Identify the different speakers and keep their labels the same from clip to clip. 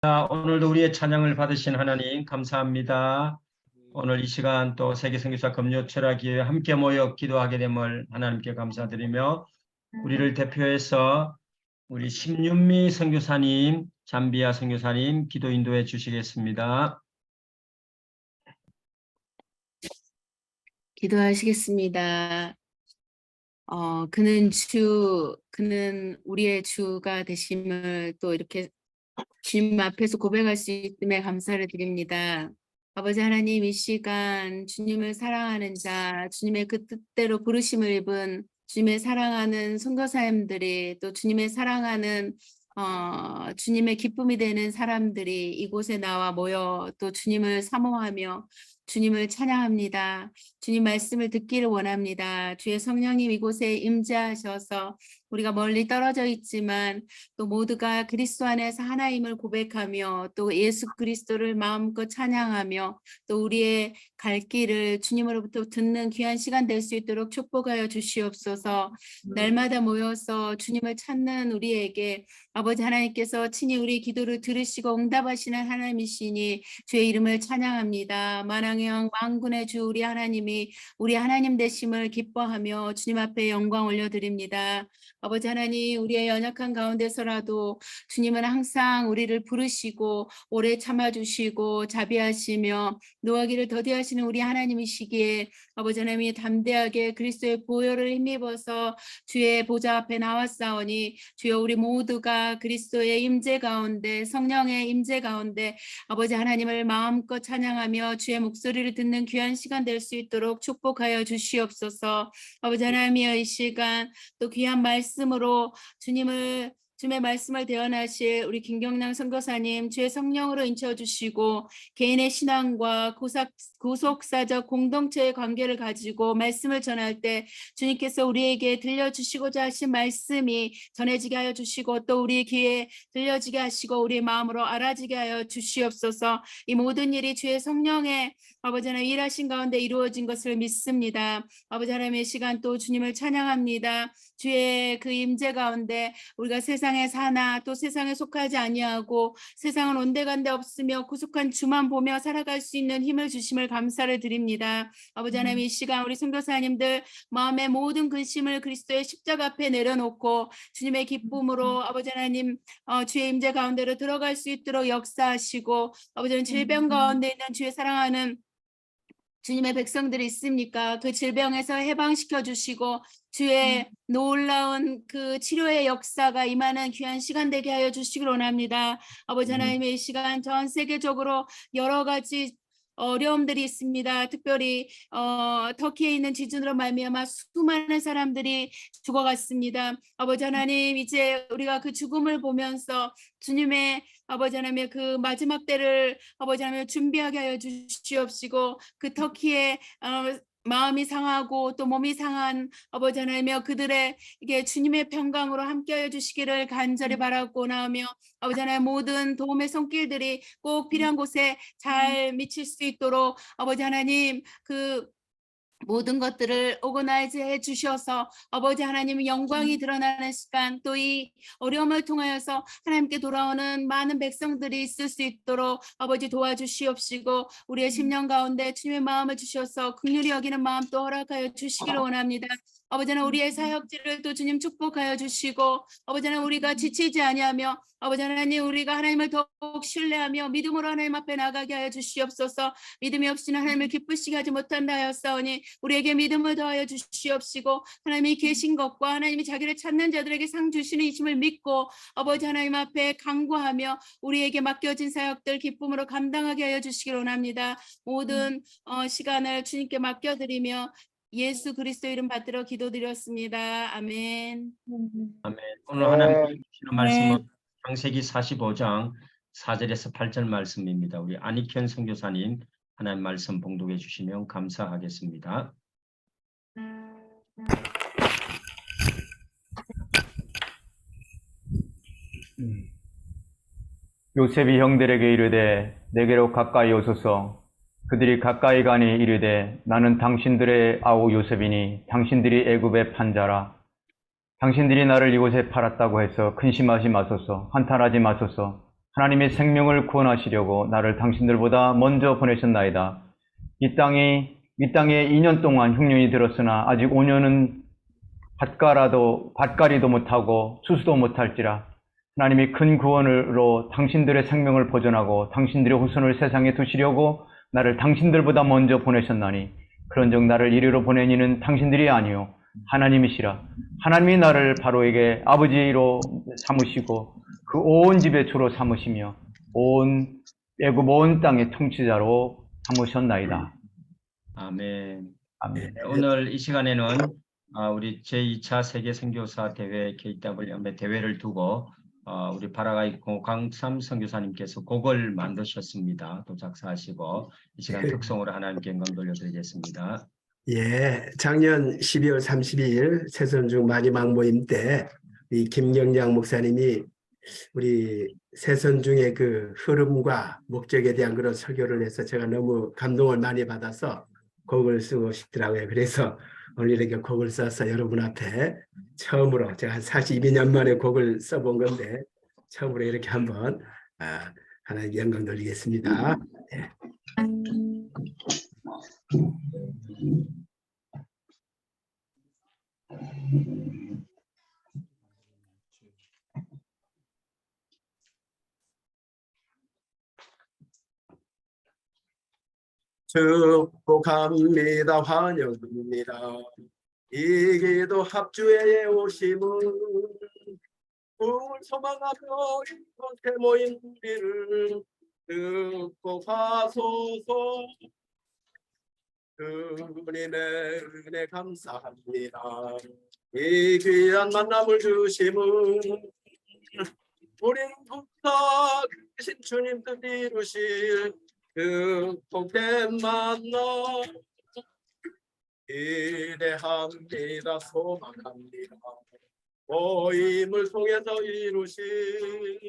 Speaker 1: 오늘도 우리의 찬양을 받으신 하나님 감사합니다. 오늘 이 시간 또 세계선교사 금요철학기에 함께 모여 기도하게 됨을 하나님께 감사드리며 우리를 대표해서 우리 심윤미 선교사님, 잠비아 선교사님 기도 인도해 주시겠습니다.
Speaker 2: 기도하시겠습니다. 그는 우리의 주가 되심을 또 이렇게 주님 앞에서 고백할 수 있음에 감사를 드립니다. 아버지 하나님, 이 시간 주님을 사랑하는 자, 주님의 그 뜻대로 부르심을 입은 주님의 사랑하는 선교사님들이 또 주님의 사랑하는 주님의 기쁨이 되는 사람들이 이곳에 나와 모여 또 주님을 사모하며 주님을 찬양합니다. 주님 말씀을 듣기를 원합니다. 주의 성령님 이곳에 임재하셔서 우리가 멀리 떨어져 있지만 또 모두가 그리스도 안에서 하나임을 고백하며 또 예수 그리스도를 마음껏 찬양하며 또 우리의 갈 길을 주님으로부터 듣는 귀한 시간 될 수 있도록 축복하여 주시옵소서. 날마다 모여서 주님을 찾는 우리에게 아버지 하나님께서 친히 우리 기도를 들으시고 응답하시는 하나님이시니 주의 이름을 찬양합니다. 만왕의 만군의 주 우리 하나님이 우리 하나님 되심을 기뻐하며 주님 앞에 영광 올려드립니다. 아버지 하나님, 우리의 연약한 가운데서라도 주님은 항상 우리를 부르시고 오래 참아주시고 자비하시며 노하기를 더디하시는 우리 하나님이시기에 아버지 하나님이 담대하게 그리스도의 보혈을 힘입어서 주의 보좌 앞에 나왔사오니 주여 우리 모두가 그리스도의 임재 가운데 성령의 임재 가운데 아버지 하나님을 마음껏 찬양하며 주의 목소리를 듣는 귀한 시간 될 수 있도록 축복하여 주시옵소서. 아버지 하나님이여 이 시간 또 귀한 말씀으로 주님의 말씀을 대언하실 우리 김경남 선교사님 주의 성령으로 인쳐주시고 개인의 신앙과 구속사적 공동체의 관계를 가지고 말씀을 전할 때 주님께서 우리에게 들려주시고자 하신 말씀이 전해지게 하여 주시고 또 우리의 귀에 들려지게 하시고 우리의 마음으로 알아지게 하여 주시옵소서. 이 모든 일이 주의 성령의 아버지 하나님 일하신 가운데 이루어진 것을 믿습니다. 아버지 하나님의 시간 또 주님을 찬양합니다. 주의 그 임재 가운데 우리가 세상에 사나 또 세상에 속하지 아니하고 세상은 온데간데 없으며 구속한 주만 보며 살아갈 수 있는 힘을 주심을 감사를 드립니다. 아버지 하나님 이 시간 우리 선교사님들 마음의 모든 근심을 그리스도의 십자가 앞에 내려놓고 주님의 기쁨으로 아버지 하나님 주의 임재 가운데로 들어갈 수 있도록 역사하시고 아버지 하나님 질병 가운데 있는 주의 사랑하는 주님의 백성들이 있습니까? 그 질병에서 해방시켜 주시고 주의 놀라운 그 치료의 역사가 임하는 귀한 시간 되게 하여 주시길 원합니다. 아버지 하나님의 이 시간 전 세계적으로 여러 가지 어려움들이 있습니다. 특별히 터키에 있는 지진으로 말미암아 수많은 사람들이 죽어갔습니다. 아버지 하나님 이제 우리가 그 죽음을 보면서 주님의 아버지 하나님의 그 마지막 때를 아버지 하나님 준비하게 하여 주시옵시고 그 터키의 마음이 상하고 또 몸이 상한 아버지 하나님이여 그들의 이게 주님의 평강으로 함께하여 주시기를 간절히 바라고 나오며 아버지 하나님 모든 도움의 손길들이 꼭 필요한 곳에 잘 미칠 수 있도록 아버지 하나님 그 모든 것들을 오거나이즈 해 주셔서 아버지 하나님의 영광이 드러나는 시간 또 이 어려움을 통하여서 하나님께 돌아오는 많은 백성들이 있을 수 있도록 아버지 도와주시옵시고 우리의 심령 가운데 주님의 마음을 주셔서 긍휼히 여기는 마음 또 허락하여 주시기를 원합니다. 아버지 하나님 우리의 사역지를 또 주님 축복하여 주시고 아버지 하나님 우리가 지치지 아니하며 아버지 하나님 우리가 하나님을 더욱 신뢰하며 믿음으로 하나님 앞에 나가게 하여 주시옵소서. 믿음이 없이는 하나님을 기쁘시게 하지 못한다 하였사오니 우리에게 믿음을 더하여 주시옵시고 하나님이 계신 것과 하나님이 자기를 찾는 자들에게 상 주시는 이심을 믿고 아버지 하나님 앞에 간구하며 우리에게 맡겨진 사역들 기쁨으로 감당하게 하여 주시길 원합니다. 모든 시간을 주님께 맡겨드리며 예수 그리스도 이름 받들어 기도드렸습니다. 아멘.
Speaker 1: 아멘. 오늘 하나님 주시는 말씀은 창세기 45장 4절에서 8절 말씀입니다. 우리 안익현 선교사님 하나님 말씀 봉독해 주시면 감사하겠습니다.
Speaker 3: 요셉이 형들에게 이르되 내게로 가까이 오소서. 그들이 가까이 가니 이르되 나는 당신들의 아우 요셉이니 당신들이 애굽의 판자라. 당신들이 나를 이곳에 팔았다고 해서 근심하지 마소서. 한탄하지 마소서. 하나님의 생명을 구원하시려고 나를 당신들보다 먼저 보내셨나이다. 이 땅에 2년 동안 흉년이 들었으나 아직 5년은 밭가리도 못하고 추수도 못할지라. 하나님이 큰 구원으로 당신들의 생명을 보존하고 당신들의 후손을 세상에 두시려고 나를 당신들보다 먼저 보내셨나니 그런즉 나를 이리로 보낸 이는 당신들이 아니요 하나님이시라. 하나님이 나를 바로에게 아버지로 삼으시고 그 온 집의 주로 삼으시며 애굽 온 땅의 통치자로 삼으셨나이다.
Speaker 1: 아멘.
Speaker 3: 아멘.
Speaker 1: 오늘 이 시간에는 우리 제2차 세계 선교사 대회 KWM의 대회를 두고 우리 바라가이 고강삼 선교사님께서 곡을 만드셨습니다. 또 작사하시고 이 시간 특송으로 하나님께 영광 돌려드리겠습니다.
Speaker 4: 예, 작년 12월 32일 새선중 마지막 모임 때 이 김경량 목사님이 우리 새선중의 그 흐름과 목적에 대한 그런 설교를 해서 제가 너무 감동을 많이 받아서 곡을 쓰고 싶더라고요. 그래서 오늘 이렇게 곡을 써서 여러분 앞에 처음으로 제가 한 42년 만에 곡을 써본 건데 처음으로 이렇게 한번 하나님께 영광 돌리겠습니다. 예. 축복합니다. 환영합니다. 이 기도 합주에 오심은 꿈을 소망하며 이곳에 모인 우리를 듣고 가소서. 주님의 은혜 감사합니다. 이 귀한 만남을 주심은 우리는 부탁하신 주님 뜻 이루실 그 복된 만남 기대합니다. 소망합니다. 모임을 통해서 이루실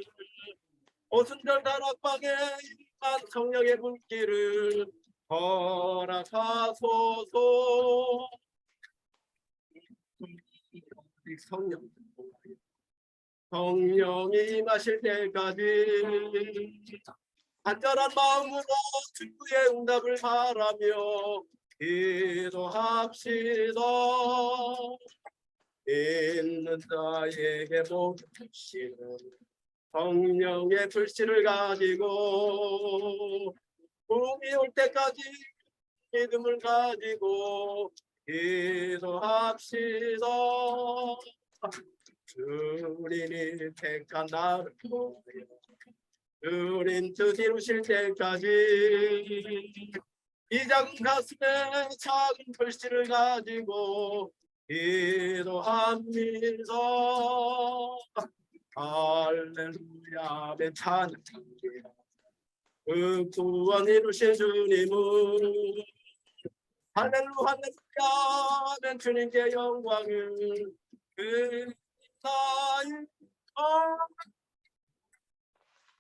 Speaker 4: 오순절 다락방에 임한 성령의 불길을 허락하소서. 성령이 임하실 때까지 간절한 마음으로 주의 응답을 바라며 기도합시다. 있는 자에게 모든 불씨는 성령의 불씨를 가지고 봄이 올 때까지 믿음을 가지고 기도합시다. 주님이 택한 나를 보여 주님 뜻 이루실 때까지 이 작은 가슴에 작은 불씨를 가지고 기도합니다. 할렐루야 아멘. 찬양합니다. 그 구원 이루신 주님은 할렐루야 할렐루야 아멘. 주님께 영광을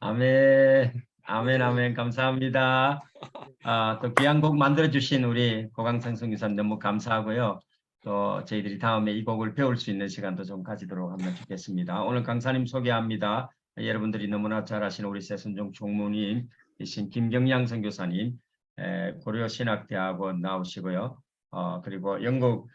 Speaker 1: 아멘, 아멘, 아멘. 감사합니다. 또 귀한 곡 만들어주신 우리 고강상 선교사님 너무 감사하고요. 또 저희들이 다음에 이 곡을 배울 수 있는 시간도 좀 가지도록 하면 좋겠습니다. 오늘 강사님 소개합니다. 여러분들이 너무나 잘 아시는 우리 새선종 총무님이신 김경량 선교사님, 고려신학대학원 나오시고요. 그리고 영국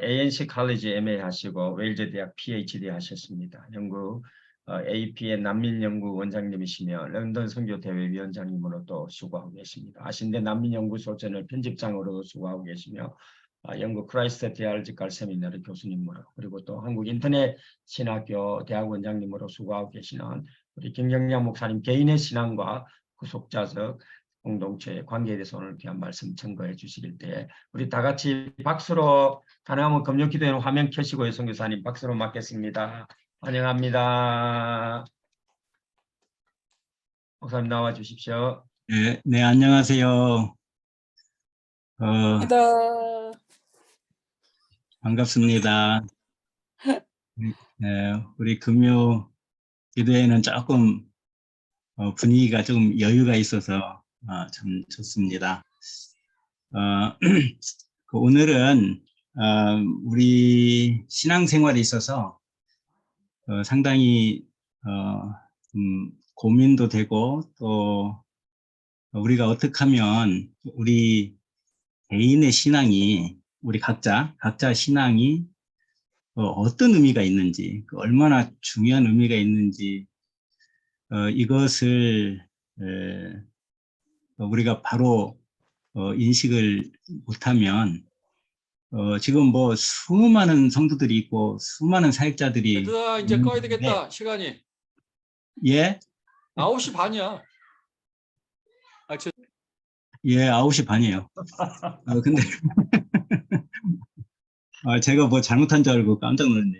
Speaker 1: ANC 칼리지 MA 하시고 웨일즈 대학 PhD 하셨습니다. 영국 APN 난민연구 원장님이시며 런던 선교대회 위원장님으로 또 수고하고 계십니다. 아신대 난민연구소 저널 편집장으로 수고하고 계시며 영국 크라이스트 대알지칼 세미나리 교수님으로 그리고 또 한국 인터넷 신학교 대학원장님으로 수고하고 계시는 우리 김경량 목사님 개인의 신앙과 구속자적 공동체의 관계에 대해서 오늘 귀한 말씀 증거해 주시길 때 우리 다 같이 박수로 가능하면 금요 기도회는 화면 켜시고요. 선교사님 박수로 맞겠습니다. 환영합니다. 목사님 나와 주십시오.
Speaker 5: 네, 안녕하세요. 반갑습니다. 우리 금요 기도회는 조금 분위기가 좀 여유가 있어서 참 좋습니다. 오늘은 우리 신앙생활에 있어서 상당히 고민도 되고 또 우리가 어떻게 하면 우리 개인의 신앙이 우리 각자 신앙이 어떤 의미가 있는지, 얼마나 중요한 의미가 있는지 이것을 우리가 바로 인식을 못하면 지금 뭐 수많은 성도들이 있고 수많은 사역자들이
Speaker 6: 얘들아, 이제
Speaker 5: 있는
Speaker 6: 꺼야
Speaker 5: 건데,
Speaker 6: 되겠다. 시간이
Speaker 5: 예,
Speaker 6: 9시 반이야.
Speaker 5: 예, 9시 반이에요. 근데 제가 뭐 잘못한 줄 알고 깜짝 놀랐네.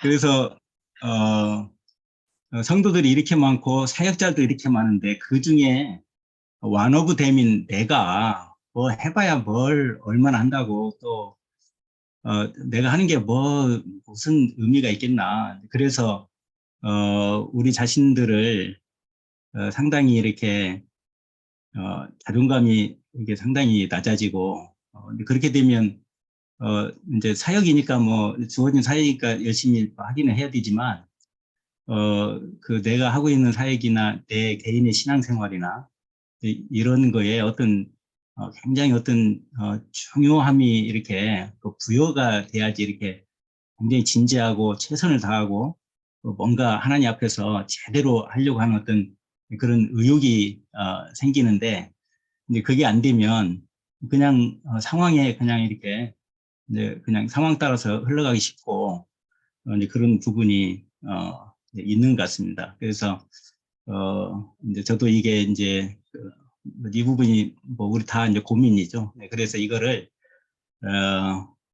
Speaker 5: 그래서 성도들이 이렇게 많고 사역자도 이렇게 많은데 그 중에 one of them인 내가 뭐 해봐야 뭘 얼마나 한다고 또 내가 하는 게 뭐 무슨 의미가 있겠나. 그래서 우리 자신들을 상당히 이렇게 자존감이 이게 상당히 낮아지고 그렇게 되면 이제 사역이니까 뭐 주어진 사역이니까 열심히 하기는 해야 되지만 그 내가 하고 있는 사역이나 내 개인의 신앙생활이나 이런 거에 어떤 굉장히 어떤 중요함이 이렇게 부여가 돼야지 이렇게 굉장히 진지하고 최선을 다하고 뭔가 하나님 앞에서 제대로 하려고 하는 어떤 그런 의욕이 생기는데 근데 그게 안 되면 그냥 상황에 그냥 이렇게 이제 그냥 상황 따라서 흘러가기 쉽고 이제 그런 부분이 있는 것 같습니다. 그래서 이제 저도 이게 이제 이 부분이 뭐 우리 다 이제 고민이죠. 네, 그래서 이거를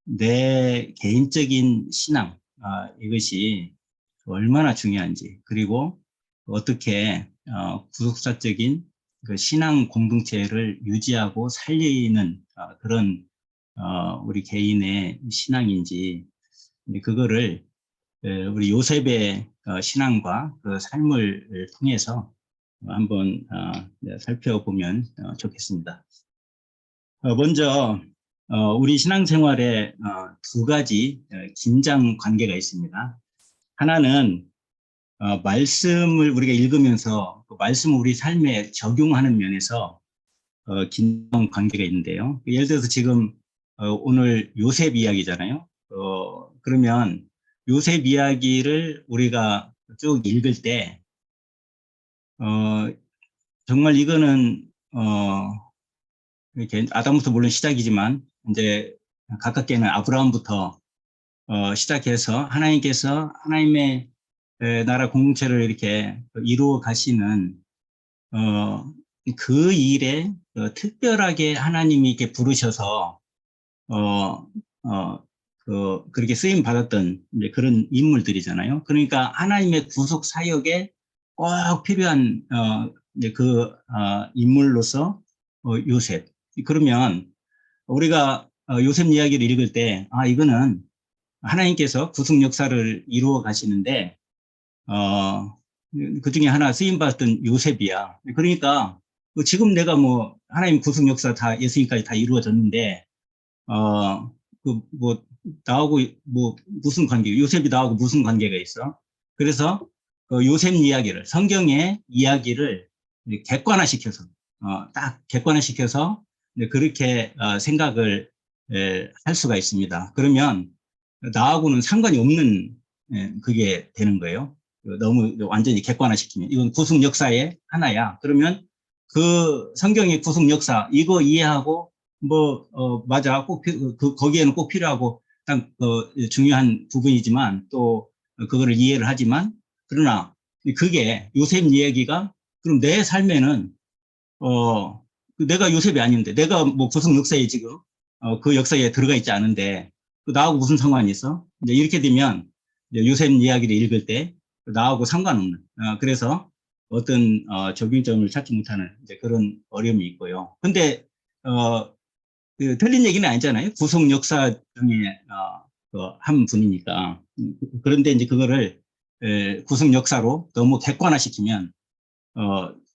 Speaker 5: 내 개인적인 신앙 이것이 얼마나 중요한지 그리고 어떻게 구속사적인 그 신앙 공동체를 유지하고 살리는 그런 우리 개인의 신앙인지 그거를 우리 요셉의 신앙과 그 삶을 통해서 한번 살펴보면 좋겠습니다. 먼저 우리 신앙생활에 두 가지 긴장 관계가 있습니다. 하나는 말씀을 우리가 읽으면서 그 말씀을 우리 삶에 적용하는 면에서 긴장 관계가 있는데요. 예를 들어서 지금 오늘 요셉 이야기잖아요. 그러면 요셉 이야기를 우리가 쭉 읽을 때 정말 이거는 이렇게 아담부터 물론 시작이지만 이제 가깝게는 아브라함부터 시작해서 하나님께서 하나님의 나라 공동체를 이렇게 이루어 가시는 그 일에 특별하게 하나님이 이렇게 부르셔서 그렇게 쓰임 받았던 이제 그런 인물들이잖아요. 그러니까 하나님의 구속 사역에 꼭 필요한 이제 그 인물로서 요셉. 그러면 우리가 요셉 이야기를 읽을 때 이거는 하나님께서 구속 역사를 이루어 가시는데 그 중에 하나 쓰임 받았던 요셉이야. 그러니까 지금 내가 뭐 하나님 구속 역사 다 예수님까지 다 이루어졌는데 그 뭐 나하고 뭐 무슨 관계? 요셉이 나하고 무슨 관계가 있어? 그래서 요셉 이야기를 성경의 이야기를 객관화시켜서 딱 객관화시켜서 그렇게 생각을 할 수가 있습니다. 그러면 나하고는 상관이 없는 그게 되는 거예요. 너무 완전히 객관화시키면 이건 구속 역사의 하나야. 그러면 그 성경의 구속 역사 이거 이해하고 뭐 맞아 꼭 거기에는 꼭 필요하고 딱 중요한 부분이지만 또 그거를 이해를 하지만 그러나 그게 요셉 이야기가 그럼 내 삶에는 내가 요셉이 아닌데 내가 뭐 구속 역사에 지금 그 역사에 들어가 있지 않은데 나하고 무슨 상관이 있어? 이제 이렇게 되면 이제 요셉 이야기를 읽을 때 나하고 상관없는 그래서 어떤 적용점을 찾지 못하는 이제 그런 어려움이 있고요. 근데 그 틀린 얘기는 아니잖아요. 구속 역사 중에 한 분이니까. 그런데 이제 그거를 구속 역사로 너무 객관화시키면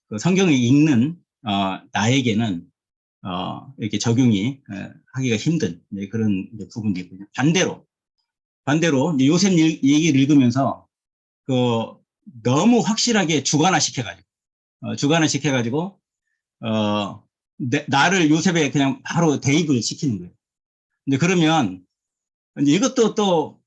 Speaker 5: 그 성경을 읽는 나에게는 이렇게 적용이 하기가 힘든 그런 부분이 있군요. 반대로 이제 요셉 얘기를 읽으면서 그 너무 확실하게 주관화시켜가지고 나를 요셉에 그냥 바로 대입을 시키는 거예요. 근데 그러면 이제 이것도 또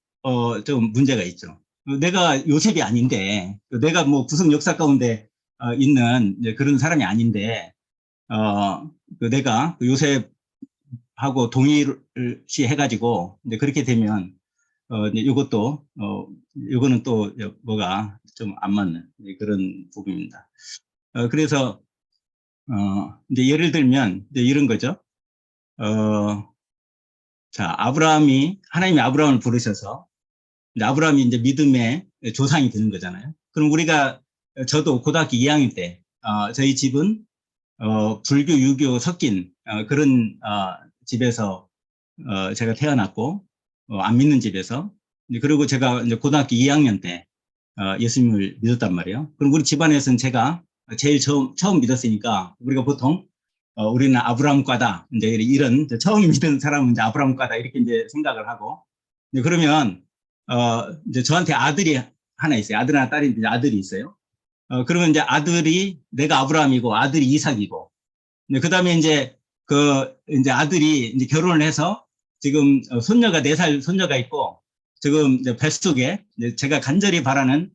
Speaker 5: 좀 문제가 있죠. 내가 요셉이 아닌데, 내가 뭐 구속 역사 가운데 있는 이제 그런 사람이 아닌데, 내가 그 요셉하고 동의를 해가지고 이제 그렇게 되면 이제 요거는 또 뭐가 좀 안 맞는 그런 부분입니다. 그래서 이제 예를 들면 이제 이런 거죠. 자, 하나님이 아브라함을 부르셔서 이제 아브라함이 이제 믿음의 조상이 되는 거잖아요. 그럼 저도 고등학교 2학년 때 저희 집은 불교, 유교 섞인 그런 집에서 제가 태어났고 안 믿는 집에서 그리고 제가 이제 고등학교 2학년 때 예수님을 믿었단 말이에요. 그럼 우리 집안에서는 제가 제일 처음 믿었으니까 우리가 보통 우리는 아브라함과다 이제 이런 처음 믿은 사람은 이제 아브라함과다 이렇게 이제 생각을 하고 그러면 이제 저한테 아들이 하나 있어요. 아들 하나 딸인데 아들이 있어요. 그러면 이제 내가 아브라함이고 아들이 이삭이고 그다음에 이제 이제 아들이 이제 결혼을 해서 지금 손녀가 4살 손녀가 있고 지금 이제 뱃속에 제가 간절히 바라는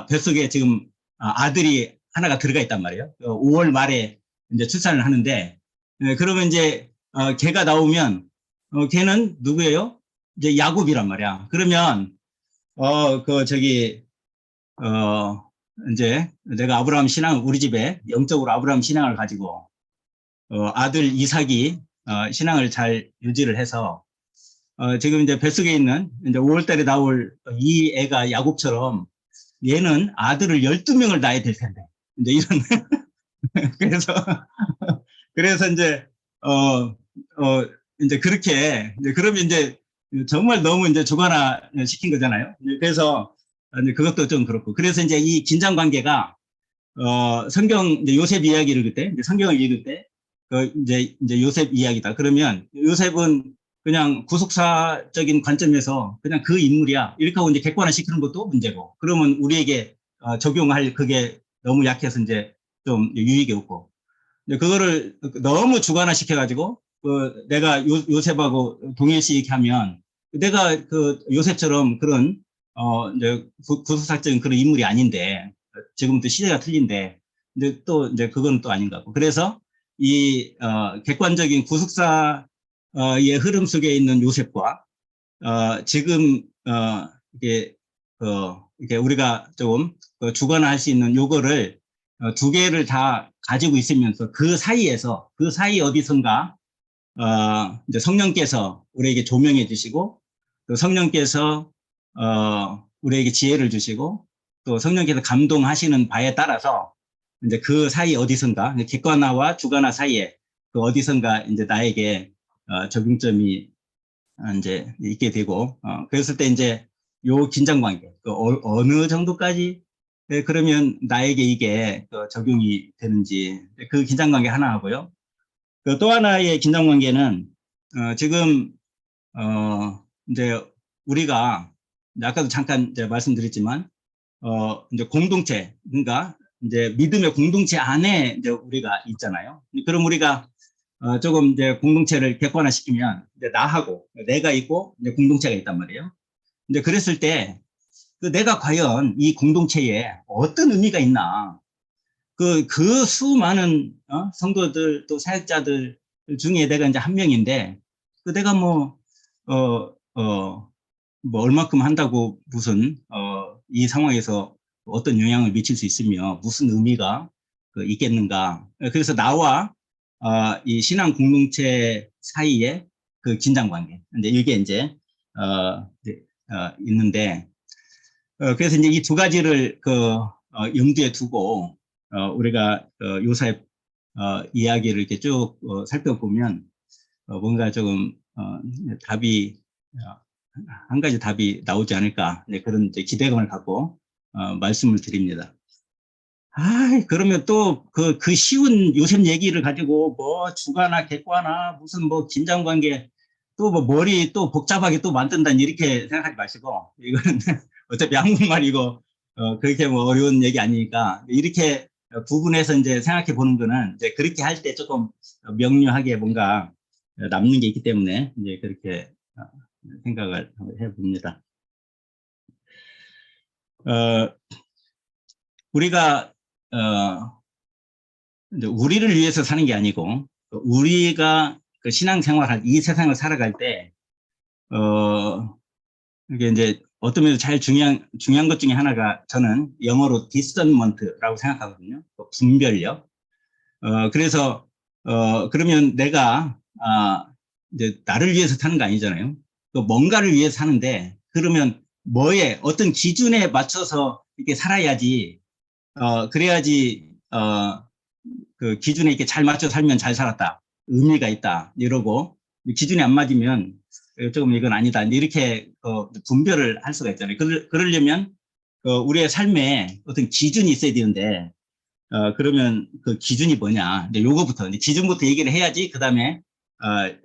Speaker 5: 뱃속에 지금 아들이 하나가 들어가 있단 말이에요. 5월 말에 이제 출산을 하는데 그러면 이제 걔가 나오면 걔는 누구예요? 이제 야곱이란 말이야. 그러면 이제 내가 아브라함 신앙 우리 집에 영적으로 아브라함 신앙을 가지고 아들 이삭이 신앙을 잘 유지를 해서 지금 이제 뱃속에 있는 이제 5월 달에 나올 이 애가 야곱처럼 얘는 아들을 12명을 낳아야 될 텐데 이제 이런 그래서 이제 이제 그렇게 이제 그러면 이제 정말 너무 이제 주관화 시킨 거잖아요. 그래서 이제 그것도 좀 그렇고 그래서 이제 이 긴장 관계가 성경 이제 요셉 이야기를 그때 이제 성경을 읽을 때 이제 요셉 이야기다. 그러면 요셉은 그냥 구속사적인 관점에서 그냥 그 인물이야. 이렇게 하고 이제 객관화 시키는 것도 문제고. 그러면 우리에게 적용할 그게 너무 약해서 이제 좀 유익이 없고. 그거를 너무 주관화 시켜가지고 내가 요셉하고 동일시 하면 내가 요셉처럼 그런 이제 구속사적인 그런 인물이 아닌데 지금도 시대가 틀린데 근데 또 이제 그건 또 아닌 것 같고 그래서 이 객관적인 구속사의 흐름 속에 있는 요셉과 지금 이게 우리가 조금 주관화할 수 있는 요거를 두 개를 다 가지고 있으면서 그 사이 어디선가 이제 성령께서 우리에게 조명해 주시고 또 성령께서 우리에게 지혜를 주시고 또 성령께서 감동하시는 바에 따라서 이제 그 사이 어디선가 객관화와 주관화 사이에 그 어디선가 이제 나에게 적용점이 이제 있게 되고 그랬을 때 이제 요 긴장 관계 어느 정도까지 그러면 나에게 이게 적용이 되는지 그 긴장 관계 하나 하고요. 또 하나의 긴장 관계는 지금 이제 우리가 아까도 잠깐 이제 말씀드렸지만 이제 공동체 그러니까 이제 믿음의 공동체 안에 이제 우리가 있잖아요. 그럼 우리가 조금 이제 공동체를 객관화시키면 이제 나하고 내가 있고 이제 공동체가 있단 말이에요. 이제 그랬을 때 내가 과연 이 공동체에 어떤 의미가 있나? 그 수많은 성도들 또 사역자들 중에 내가 이제 한 명인데 내가 뭐 얼마큼 한다고 무슨 이 상황에서 어떤 영향을 미칠 수 있으며 무슨 의미가 있겠는가? 그래서 나와 이 신앙 공동체 사이에 그 긴장 관계, 이제 이게 이제 있는데 그래서 이제 이 두 가지를 염두에 두고 우리가 요셉 이야기를 이렇게 쭉 살펴보면 뭔가 조금 답이 한 가지 답이 나오지 않을까 그런 이제 기대감을 갖고 말씀을 드립니다. 그러면 또 그 쉬운 요셉 얘기를 가지고 뭐 주가나 객관나 무슨 뭐 긴장 관계 또 뭐 머리 또 복잡하게 또 만든다 이렇게 생각하지 마시고 이거는 어차피 한국말이고 그렇게 뭐 어려운 얘기 아니니까 이렇게 구분해서 이제 생각해 보는 거는 이제 그렇게 할 때 조금 명료하게 뭔가 남는 게 있기 때문에 이제 그렇게 생각을 해 봅니다. 우리가 이제 우리를 위해서 사는 게 아니고 우리가 그 신앙생활할 이 세상을 살아갈 때 이게 이제 어떤 면에서 제일 중요한 것 중에 하나가 저는 영어로 discernment라고 생각하거든요. 분별력. 그래서 그러면 내가 이제 나를 위해서 사는 거 아니잖아요. 또 뭔가를 위해서 사는데 그러면 뭐에 어떤 기준에 맞춰서 이렇게 살아야지 그래야지 그 기준에 이렇게 잘 맞춰 살면 잘 살았다. 의미가 있다. 이러고 기준이 안 맞으면 조금 이건 아니다. 이렇게 분별을 할 수가 있잖아요. 그러려면 우리의 삶에 어떤 기준이 있어야 되는데 그러면 그 기준이 뭐냐. 이제 요거부터 이제 기준부터 얘기를 해야지 그 다음에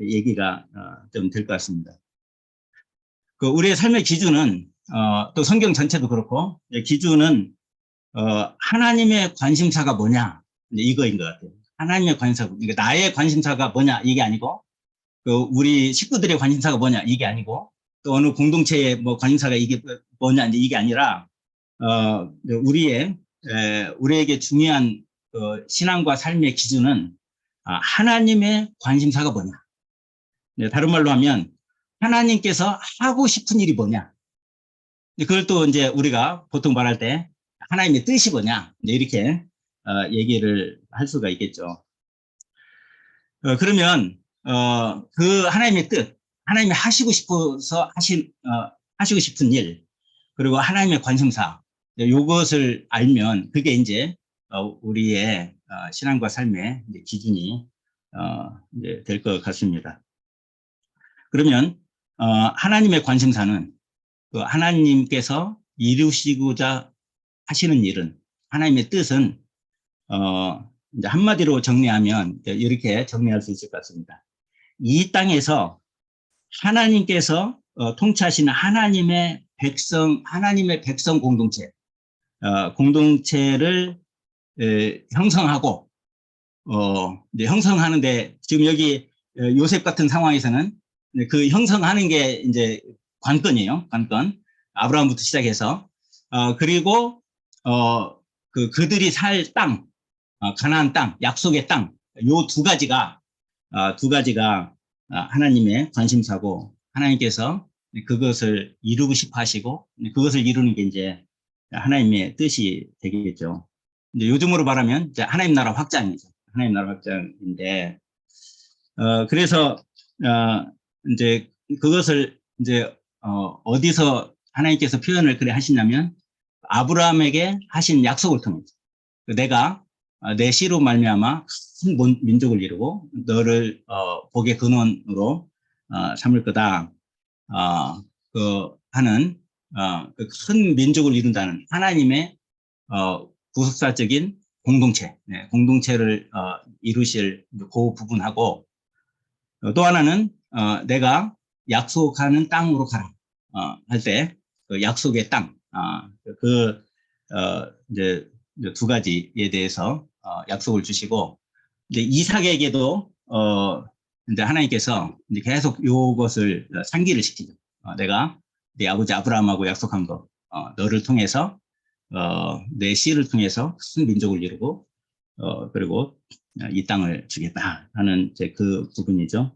Speaker 5: 얘기가 좀 될 것 같습니다. 그 우리의 삶의 기준은 또 성경 전체도 그렇고 기준은 하나님의 관심사가 뭐냐 이제 이거인 것 같아요. 하나님의 관심사, 그러니까 나의 관심사가 뭐냐 이게 아니고 그 우리 식구들의 관심사가 뭐냐 이게 아니고 또 어느 공동체의 뭐 관심사가 이게 뭐냐 이제 이게 아니라 우리에게 중요한 신앙과 삶의 기준은 하나님의 관심사가 뭐냐. 다른 말로 하면 하나님께서 하고 싶은 일이 뭐냐. 그걸 또 이제 우리가 보통 말할 때 하나님의 뜻이 뭐냐 이렇게 얘기를 할 수가 있겠죠. 그러면 그 하나님의 뜻, 하나님이 하시고 싶어서 하시고 싶은 일, 그리고 하나님의 관심사, 이것을 알면 그게 이제 우리의 신앙과 삶의 이제 기준이 이제 될 것 같습니다. 그러면 하나님의 관심사는 그 하나님께서 이루시고자 하시는 일은 하나님의 뜻은 이제 한마디로 정리하면 이렇게 정리할 수 있을 것 같습니다. 이 땅에서 하나님께서 통치하시는 하나님의 백성 공동체를 형성하고 이제 형성하는데 지금 여기 요셉 같은 상황에서는 그 형성하는 게 이제 관건이에요. 관건. 아브라함부터 시작해서 그리고 그들이 살 땅, 가나안 땅, 약속의 땅, 요 두 가지가 하나님의 관심사고 하나님께서 그것을 이루고 싶어 하시고 그것을 이루는 게 이제 하나님의 뜻이 되겠죠. 이제 요즘으로 말하면 이제 하나님 나라 확장이죠. 하나님 나라 확장인데 그래서 이제 그것을 이제 어디서 하나님께서 표현을 그래 하시냐면 아브라함에게 하신 약속을 통해서 내가 내 씨로 말미암아 큰 민족을 이루고 너를 복의 근원으로 삼을 거다. 하는 그 큰 민족을 이룬다는 하나님의 구속사적인 공동체, 공동체를 이루실 그 부분하고 또 하나는 내가 약속하는 땅으로 가라 할 때 그 약속의 땅, 이제 두 가지에 대해서 약속을 주시고 이제 이삭에게도 이제 하나님께서 이제 계속 이것을 상기를 시키죠. 내가 네 아버지 아브라함하고 약속한 거, 너를 통해서 내 씨를 통해서 큰 민족을 이루고 그리고 이 땅을 주겠다 하는 이제 그 부분이죠.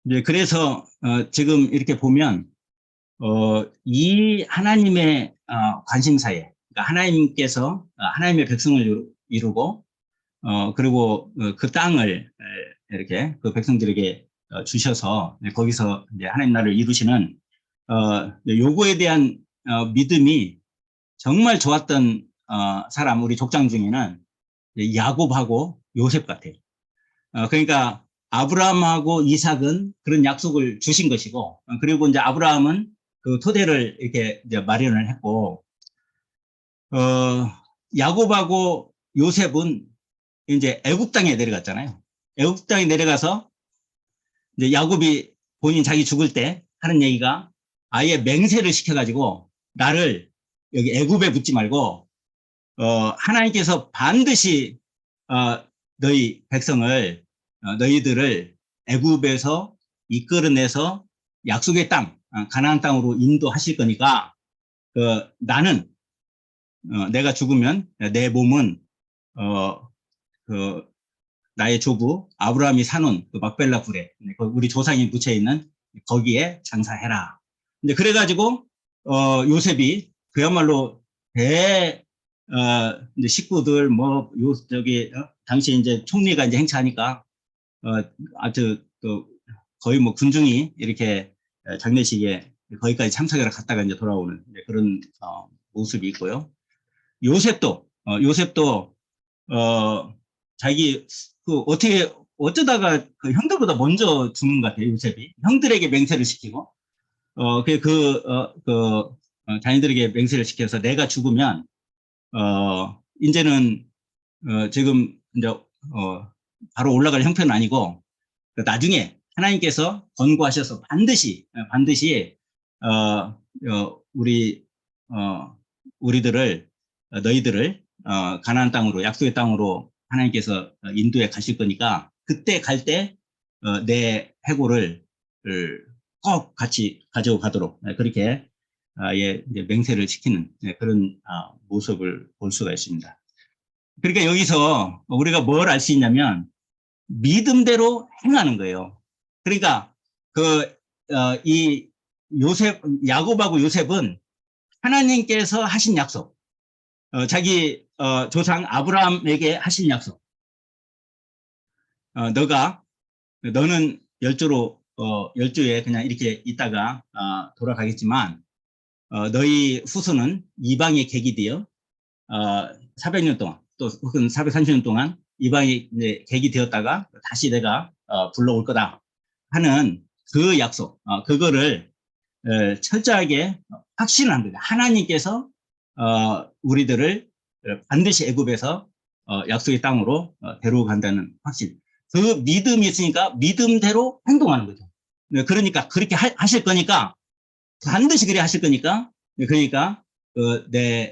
Speaker 5: 이제 그래서 지금 이렇게 보면 이 하나님의 관심사에 그러니까 하나님께서 하나님의 백성을 이루고 그리고 그 땅을 이렇게 그 백성들에게 주셔서 거기서 이제 하나님 나라를 이루시는 요거에 대한 믿음이 정말 좋았던 사람 우리 족장 중에는 야곱하고 요셉 같아요. 그러니까 아브라함하고 이삭은 그런 약속을 주신 것이고 그리고 이제 아브라함은 그 토대를 이렇게 이제 마련을 했고 야곱하고 요셉은 이제 애굽 땅에 내려갔잖아요. 애굽 땅에 내려가서 이제 야곱이 본인 자기 죽을 때 하는 얘기가 아예 맹세를 시켜가지고 나를 여기 애굽에 붙지 말고 하나님께서 반드시 너희 백성을 너희들을 애굽에서 이끌어내서 약속의 땅 가나안 땅으로 인도하실 거니까 나는 내가 죽으면 내 몸은 나의 조부 아브라함이 사놓은 그 막벨라 굴에 우리 조상이 묻혀 있는 거기에 장사해라. 근데 그래가지고 요셉이 그야말로 이제 식구들 당시 이제 총리가 이제 행차하니까 아주 거의 뭐 군중이 이렇게 장례식에 거기까지 참석해서 갔다가 이제 돌아오는 그런 모습이 있고요. 요셉도 자기 어쩌다가 그 형들보다 먼저 죽는 것 같아요. 요셉이 형들에게 맹세를 시키고 자녀들에게 맹세를 시켜서 내가 죽으면 이제는 지금 이제 바로 올라갈 형편은 아니고 나중에 하나님께서 권고하셔서 반드시 너희들을 가나안 땅으로 약속의 땅으로 하나님께서 인도해 가실 거니까 그때 갈 때 내 해골을 꼭 같이 가지고 가도록 그렇게 이제 맹세를 시키는 그런 모습을 볼 수가 있습니다. 그러니까 여기서 우리가 뭘 알 수 있냐면 믿음대로 행하는 거예요. 그러니까 이 야곱하고 요셉은 하나님께서 하신 약속, 자기 조상 아브라함에게 하신 약속, 너는 열조에 그냥 이렇게 있다가 돌아가겠지만 너희 후손은 이방의 객이 되어 400년 동안 또 혹은 430년 동안 이방의 객이 되었다가 다시 내가 불러올 거다 하는 그 약속, 그거를 철저하게 확신을 한 겁니다. 하나님께서 우리들을 반드시 애굽에서 약속의 땅으로 데려간다는 확신. 그 믿음이 있으니까 믿음대로 행동하는 거죠. 그러니까 그렇게 하실 거니까 반드시 그래 하실 거니까 그러니까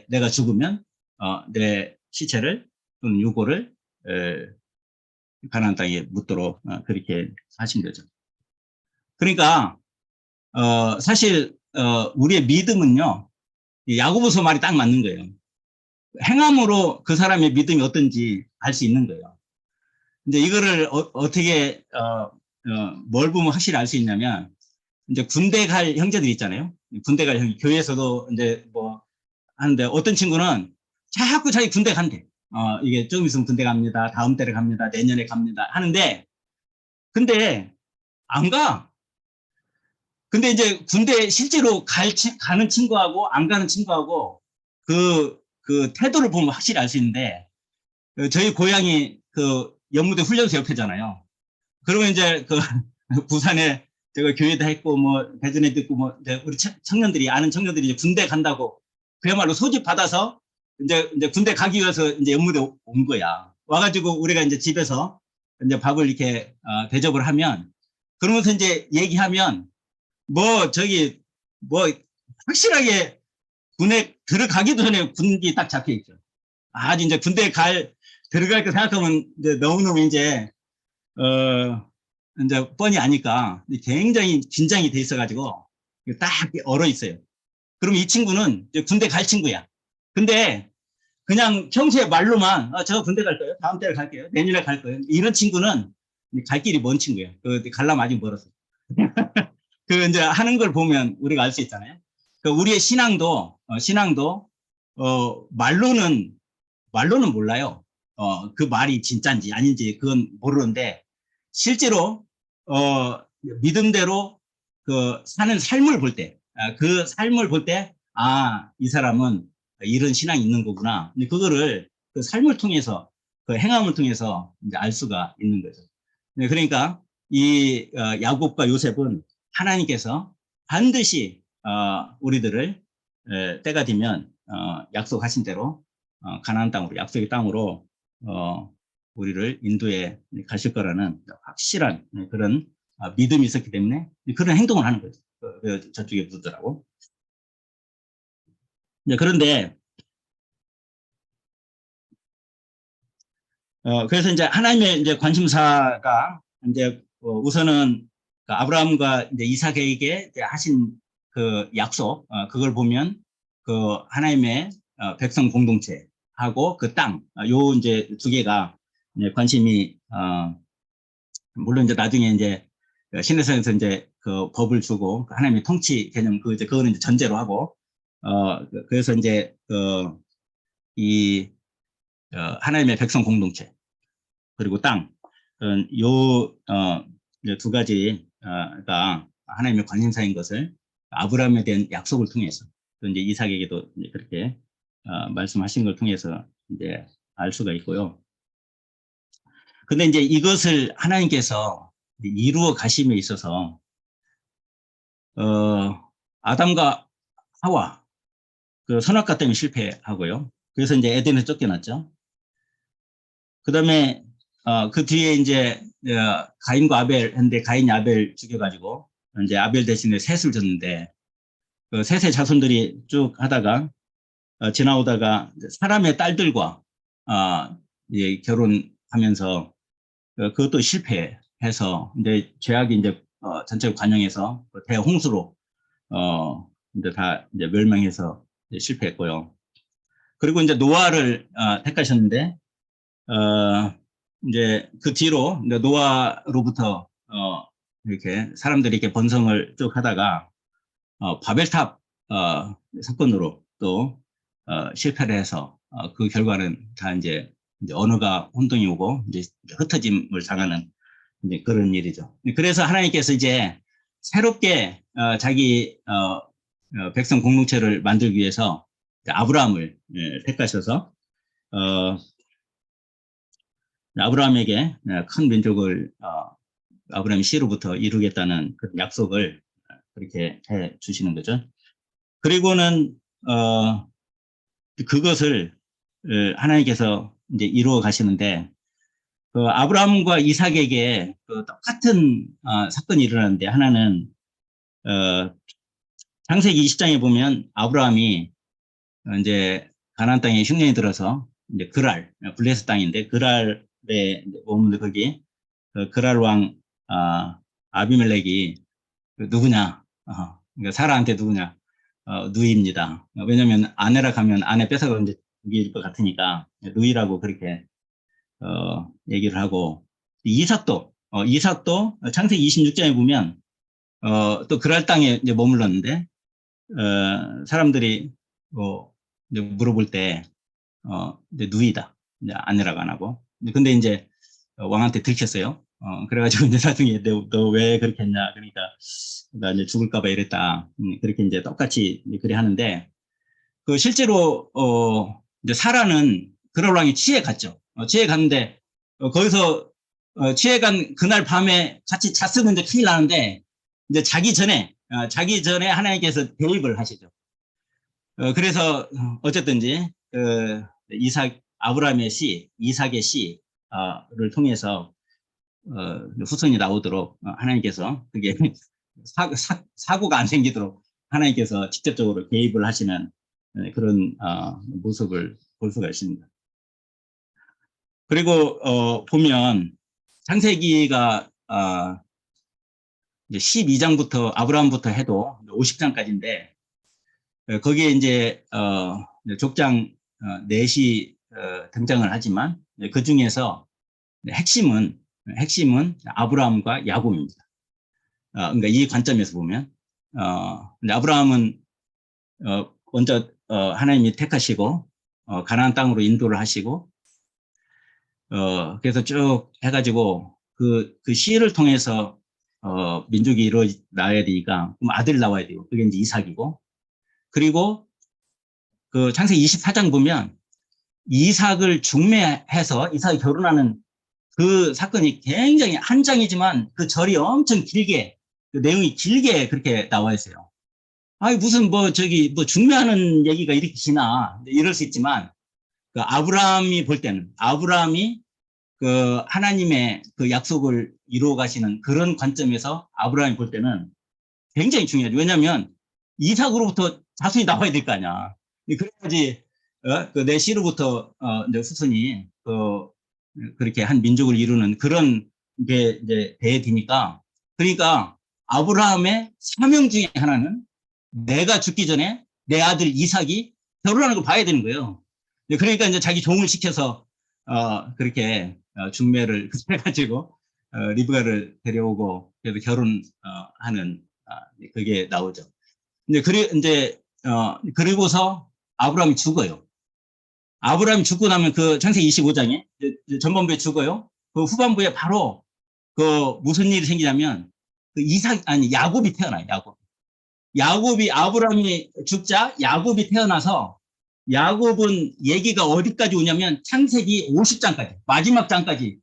Speaker 5: 내가 죽으면 내 시체를 또는 유골을 가나안 땅에 묻도록 그렇게 하신 거죠. 그러니까 사실 우리의 믿음은요 야고보서 말이 딱 맞는 거예요. 행함으로 그 사람의 믿음이 어떤지 알 수 있는 거예요. 이제 이거를 어떻게 뭘 보면 확실히 알 수 있냐면 이제 군대 갈 형제들 있잖아요. 군대 갈 형, 교회에서도 이제 뭐 하는데 어떤 친구는 자꾸 자기 군대 간대. 이게 좀 있으면 군대 갑니다. 다음 달에 갑니다. 내년에 갑니다. 하는데 근데 안 가. 근데 이제 군대 실제로 가는 친구하고 안 가는 친구하고 그 태도를 보면 확실히 알 수 있는데 저희 고향이 연무대 훈련소 옆에잖아요. 그러면 이제 부산에 제가 교회도 했고 뭐 대전에도 있고 뭐 우리 청년들이 아는 청년들이 이제 군대 간다고 그야말로 소집 받아서 이제 군대 가기 위해서 이제 연무대 온 거야. 와가지고 우리가 이제 집에서 이제 밥을 이렇게 대접을 하면 그러면서 이제 얘기하면 뭐 확실하게 군에 들어가기도 전에 군기 딱 잡혀 있죠. 아주 이제 군대 들어갈 거 생각하면 이제 너무너무 이제 뻔히 아니까 굉장히 긴장이 돼 있어가지고 딱 얼어 있어요. 그럼 이 친구는 이제 군대 갈 친구야. 근데 그냥 평소에 말로만 저 군대 갈 거예요. 다음 달에 갈게요. 내년에 갈 거예요. 이런 친구는 갈 길이 먼 친구예요. 가려면 아직 멀었어요. 이제 하는 걸 보면 우리가 알 수 있잖아요. 우리의 신앙도 말로는 몰라요. 그 말이 진짜인지 아닌지 그건 모르는데 실제로 믿음대로 사는 삶을 볼 때, 그 삶을 볼 때, 이 사람은 이런 신앙이 있는 거구나. 근데 그거를 그 삶을 통해서, 그 행함을 통해서 이제 알 수가 있는 거죠. 네, 그러니까 이 야곱과 요셉은 하나님께서 반드시 우리들을 때가 되면 약속하신 대로 가나안 땅으로, 약속의 땅으로 우리를 인도해 가실 거라는 확실한 그런 믿음이 있었기 때문에 그런 행동을 하는 거죠. 저쪽에 묻더라고. 네, 그런데 그래서 이제 하나님의 이제 관심사가 이제 우선은 그 아브라함과 이제 이삭에게 이제 하신 그 약속, 그걸 보면 그 하나님의 백성 공동체하고 그 땅, 요 이제 두 개가 이제 관심이 물론 이제 나중에 이제 신해성에서 이제 그 법을 주고 하나님의 통치 개념 그거는 이제 전제로 하고 그래서 이제 이 하나님의 백성 공동체 그리고 땅 이제 두 가지가 하나님의 관심사인 것을 아브라함에 대한 약속을 통해서 또 이제 이삭에게도 이제 그렇게 말씀하신 걸 통해서 이제 알 수가 있고요. 근데 이제 이것을 하나님께서 이루어 가심에 있어서 아담과 하와 그 선악과 때문에 실패하고요. 그래서 이제 에덴에서 쫓겨났죠. 그다음에 그 뒤에 이제 가인과 아벨 했는데 가인이 아벨 죽여가지고 이제 아벨 대신에 셋을 줬는데 그 셋의 자손들이 쭉 하다가 지나오다가 사람의 딸들과 이제 결혼하면서 그것도 실패해서 이제 죄악이 이제 전체 관영에서 대홍수로 이제 다 이제 멸망해서 이제 실패했고요. 그리고 이제 노아를 택하셨는데 이제 그 뒤로 이제 노아로부터 이렇게 사람들이 이렇게 번성을 쭉 하다가 바벨탑 사건으로 또 실패를 해서 그 결과는 다 이제 언어가 혼동이 오고 이제 흩어짐을 당하는 이제 그런 일이죠. 그래서 하나님께서 이제 새롭게 자기 백성 공동체를 만들기 위해서 아브라함을 택하셔서 아브라함에게 큰 민족을 아브라함 씨로부터 이루겠다는 그 약속을 그렇게 해 주시는 거죠. 그리고는 그것을 하나님께서 이제 이루어 가시는데 그 아브라함과 이삭에게 그 똑같은 사건이 일어나는데 하나는 창세기 20장에 보면 아브라함이 이제 가나안 땅에 흉년이 들어서 이제 그랄 블레셋 땅인데 그랄에 오면 거기 그 그랄 왕 아비멜렉이 누구냐? 그러니까 사라한테 누구냐? 누이입니다. 왜냐하면 아내라 하면 아내 뺏어가 이제 죽일 것 같으니까 누이라고 그렇게 얘기를 하고 이삭도 창세기 26장에 보면 또 그랄 땅에 이제 머물렀는데 사람들이 이제 물어볼 때 이제 누이다. 이제 아내라고 안 하고. 근데 이제 왕한테 들켰어요. 그래가지고 이제 나중에 너 왜 그렇게 했냐. 그러니까 나 이제 죽을까봐 이랬다. 그렇게 이제 똑같이 그래 하는데 그 실제로 이제 사라는 그랄 왕이 취해 갔죠. 취해 갔는데 거기서 취해 간 그날 밤에 같이 잤었는데 큰일 나는데 이제 자기 전에 하나님께서 대입을 하시죠. 그래서 어쨌든지 아브라함의 씨, 이삭의 씨를 통해서 후손이 나오도록 하나님께서 그게 사고가 안 생기도록 하나님께서 직접적으로 개입을 하시는 그런 모습을 볼 수가 있습니다. 그리고 보면 창세기가 이제 12장부터 아브라함부터 해도 50장까지인데 거기에 이제 족장 넷이 등장을 하지만 그 중에서 핵심은 아브라함과 야곱입니다. 그러니까 이 관점에서 보면 아브라함은 먼저 하나님이 택하시고 가나안 땅으로 인도를 하시고 그래서 쭉 해가지고 그 씨를 통해서 민족이 일어나야 되니까 그럼 아들 나와야 돼요. 그게 이제 이삭이고 그리고 그 창세기 24장 보면 이삭을 중매해서 이삭이 결혼하는 그 사건이 굉장히 한 장이지만 그 절이 엄청 길게 그 내용이 길게 그렇게 나와 있어요. 아니 무슨 뭐 중매하는 얘기가 이렇게 지나 이럴 수 있지만 그 아브라함이 볼 때는 아브라함이 그 하나님의 그 약속을 이루어 가시는 그런 관점에서 아브라함이 볼 때는 굉장히 중요하죠. 왜냐하면 이삭으로부터 자손이 나와야 될 거 아니야. 그래야지 그내 씨로부터 이제 후손이 그렇게 한 민족을 이루는 그런 게 이제 돼야 되니까. 그러니까 아브라함의 사명 중에 하나는 내가 죽기 전에 내 아들 이삭이 결혼하는 걸 봐야 되는 거예요. 그러니까 이제 자기 종을 시켜서 그렇게 중매를 해가지고 리브가를 데려오고 그래서 결혼하는 그게 나오죠. 이제 그리고서 아브라함이 죽어요. 아브라함이 죽고 나면 그 창세기 25장에 전반부에 죽어요. 그 후반부에 바로 그 무슨 일이 생기냐면 그 야곱이 태어나요. 야곱이 아브라함이 죽자 야곱이 태어나서 야곱은 얘기가 어디까지 오냐면 창세기 50장까지 마지막 장까지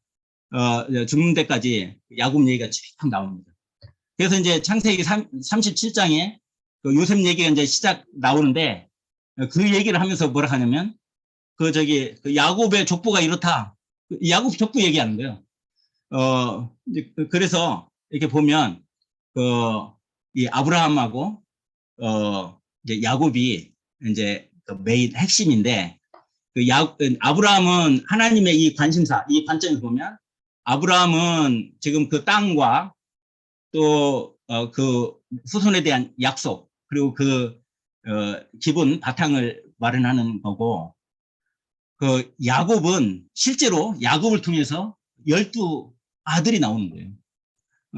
Speaker 5: 죽는 데까지 야곱 얘기가 쭉 나옵니다. 그래서 이제 창세기 37장에 그 요셉 얘기가 이제 시작 나오는데 그 얘기를 하면서 뭐라 하냐면 그 야곱의 족보가 이렇다. 야곱 족보 얘기하는 거예요. 그래서 이렇게 보면 이 아브라함하고 이제 야곱이 이제 그 메인 핵심인데 아브라함은 하나님의 이 관심사, 이 관점에서 보면 아브라함은 지금 그 땅과 또 그 후손에 대한 약속 그리고 기본 바탕을 마련하는 거고 그 야곱은 실제로 야곱을 통해서 12아들이 나오는 거예요.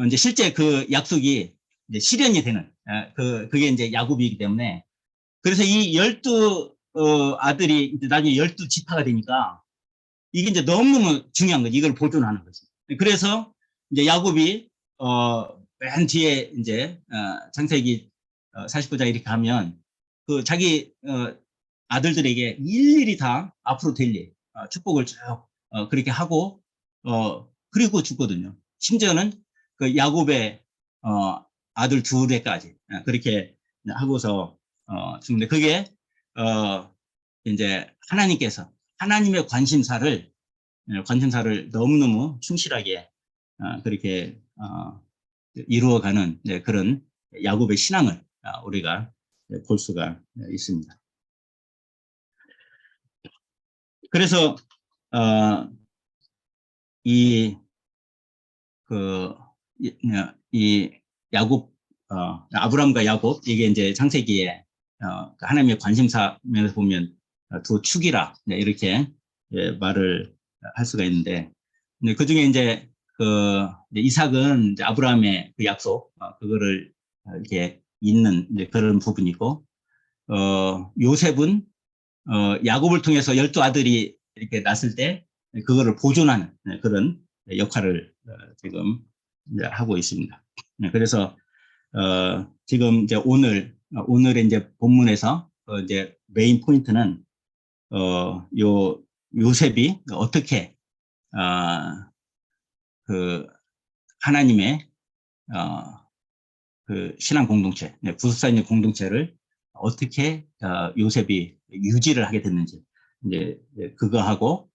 Speaker 5: 이제 실제 그 약속이 이제 실현이 되는 그게 이제 야곱이기 때문에 그래서 이 12아들이 이제 나중에 12지파가 되니까 이게 이제 너무너무 중요한 거지. 이걸 보존하는 거지. 그래서 이제 야곱이 맨 뒤에 이제 창세기 49장 이렇게 하면 그 자기 아들들에게 일일이 다 앞으로 될 일, 축복을 쭉 그렇게 하고 그리고 죽거든요. 심지어는 그 야곱의 아들 둘에까지 그렇게 하고서 죽는데 그게 이제 하나님께서 하나님의 관심사를 너무너무 충실하게 그렇게 이루어가는 그런 야곱의 신앙을 우리가 볼 수가 있습니다. 그래서 이 야곱 아브람과 야곱 이게 이제 창세기에 하나님의 관심사면에서 보면 두 축이라 이렇게 말을 할 수가 있는데 그 중에 이제 이삭은 이제 아브라함의 그 약속 그거를 이렇게 잇는 이제 그런 부분이고 요셉은 야곱을 통해서 12아들이 이렇게 났을 때 그거를 보존하는 그런 역할을 지금 이제 하고 있습니다. 그래서 지금 이제 오늘의 이제 본문에서 이제 메인 포인트는 요셉이 어떻게 그 하나님의 그 신앙 공동체, 구속사님 공동체를 어떻게 요셉이 유지를 하게 됐는지 이제 그거하고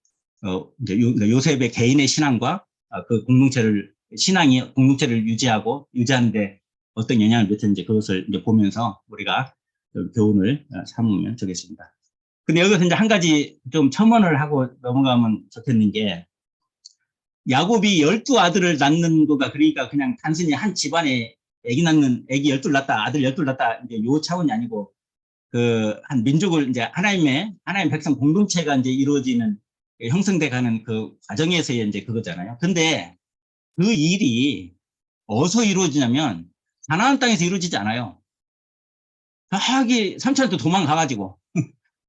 Speaker 5: 이제 요셉의 개인의 신앙과 그 신앙이 공동체를 유지하는데 어떤 영향을 미쳤는지 그것을 이제 보면서 우리가 좀 교훈을 삼으면 좋겠습니다. 근데 여기서 이제 한 가지 좀 첨언을 하고 넘어가면 좋겠는 게 야곱이 12아들을 낳는 거가 그러니까 그냥 단순히 한 집안에 애기 12 낳았다, 아들 12 낳았다, 이제 요 차원이 아니고 한 민족을 이제 하나님 백성 공동체가 이제 이루어지는 형성돼 가는 그 과정에서의 이제 그거잖아요. 근데 그 일이 어디서 이루어지냐면 가나안 땅에서 이루어지지 않아요. 저기 삼천도 도망가가지고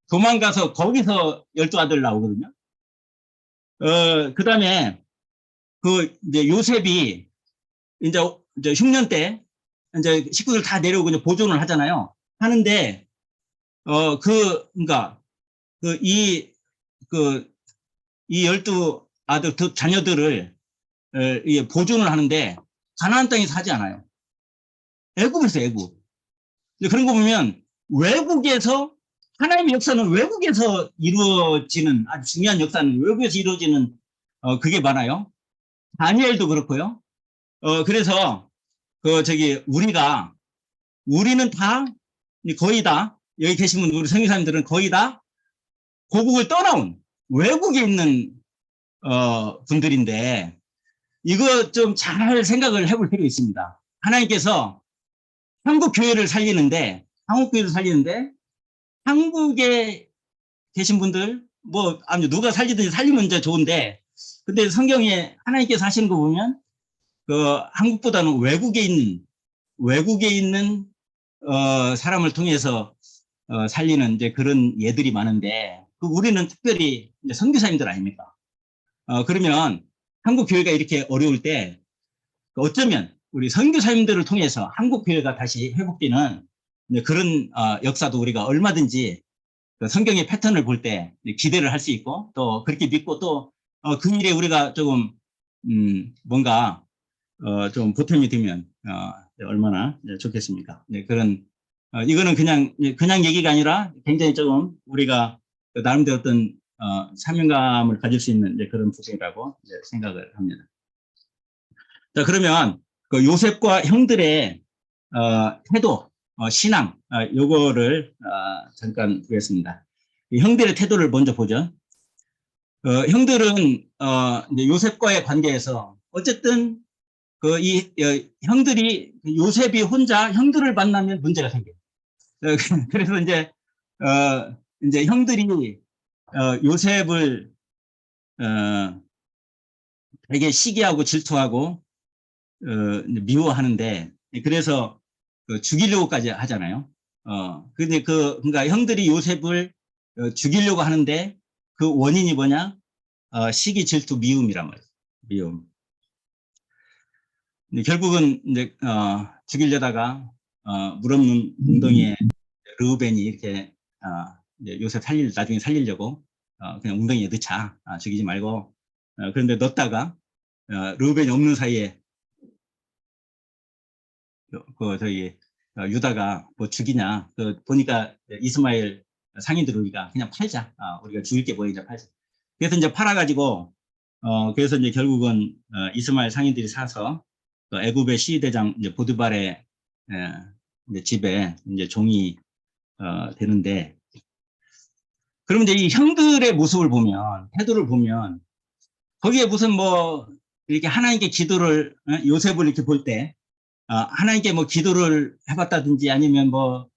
Speaker 5: 도망가서 거기서 12아들 나오거든요. 그 다음에 이제 요셉이 이제 흉년 때 이제 식구들 다 내려오고 이제 보존을 하잖아요. 하는데 그러니까 이 12아들 자녀들을 보존을 하는데 가나안 땅에서 하지 않아요. 애굽에서 애굽. 그런 거 보면 외국에서 하나님의 역사는 외국에서 이루어지는 아주 중요한 역사는 외국에서 이루어지는 그게 많아요. 다니엘도 그렇고요. 그래서 우리가 우리는 다 거의 다 여기 계신 분 우리 선교사님들은 거의 다 고국을 떠나온 외국에 있는 분들인데 이거 좀 잘 생각을 해볼 필요가 있습니다. 하나님께서 한국 교회를 살리는데 한국에 계신 분들 뭐 아니 누가 살리든지 살리면 이제 좋은데 근데 성경에 하나님께서 하시는 거 보면 그 한국보다는 외국에 있는 사람을 통해서 살리는 이제 그런 예들이 많은데 그 우리는 특별히 이제 선교사님들 아닙니까? 그러면 한국 교회가 이렇게 어려울 때 어쩌면 우리 선교사님들을 통해서 한국 교회가 다시 회복되는 그런 역사도 우리가 얼마든지 그 성경의 패턴을 볼 때 기대를 할 수 있고 또 그렇게 믿고 또 그 일에 우리가 조금 뭔가 좀 보탬이 되면 얼마나 좋겠습니까? 네, 그런 이거는 그냥 얘기가 아니라 굉장히 조금 우리가 나름대로 어떤 사명감을 가질 수 있는 그런 부분이라고 생각을 합니다. 자, 그러면 그 요셉과 형들의 태도, 신앙, 요거를 잠깐 보겠습니다. 형들의 태도를 먼저 보죠. 형들은 이제 요셉과의 관계에서 어쨌든 형들이 요셉이 혼자 형들을 만나면 문제가 생겨요. 그래서 이제 형들이 요셉을 되게 시기하고 질투하고 미워하는데 그래서 죽이려고까지 하잖아요. 근데 그러니까 형들이 요셉을 죽이려고 하는데 그 원인이 뭐냐? 시기, 질투, 미움이란 말이에요. 미움. 근데 결국은 이제 죽이려다가 물 없는 웅덩이에 르우벤이 이렇게 이제 요셉 나중에 살리려고 그냥 웅덩이에 넣자. 죽이지 말고. 그런데 넣었다가 르우벤이 없는 사이에 유다가 뭐 죽이냐. 보니까 이스마엘 상인들 우리가 그냥 팔자. 우리가 죽일 게 뭐냐 팔자. 그래서 이제 팔아가지고 그래서 이제 결국은 이스마엘 상인들이 사서 애굽의 시대장 이제 보드발의 이제 집에 이제 종이 되는데 그러면 이제 이 형들의 모습을 보면 태도를 보면 거기에 무슨 뭐 이렇게 하나님께 기도를 요셉을 이렇게 볼 때 하나님께 뭐 기도를 해봤다든지 아니면 뭐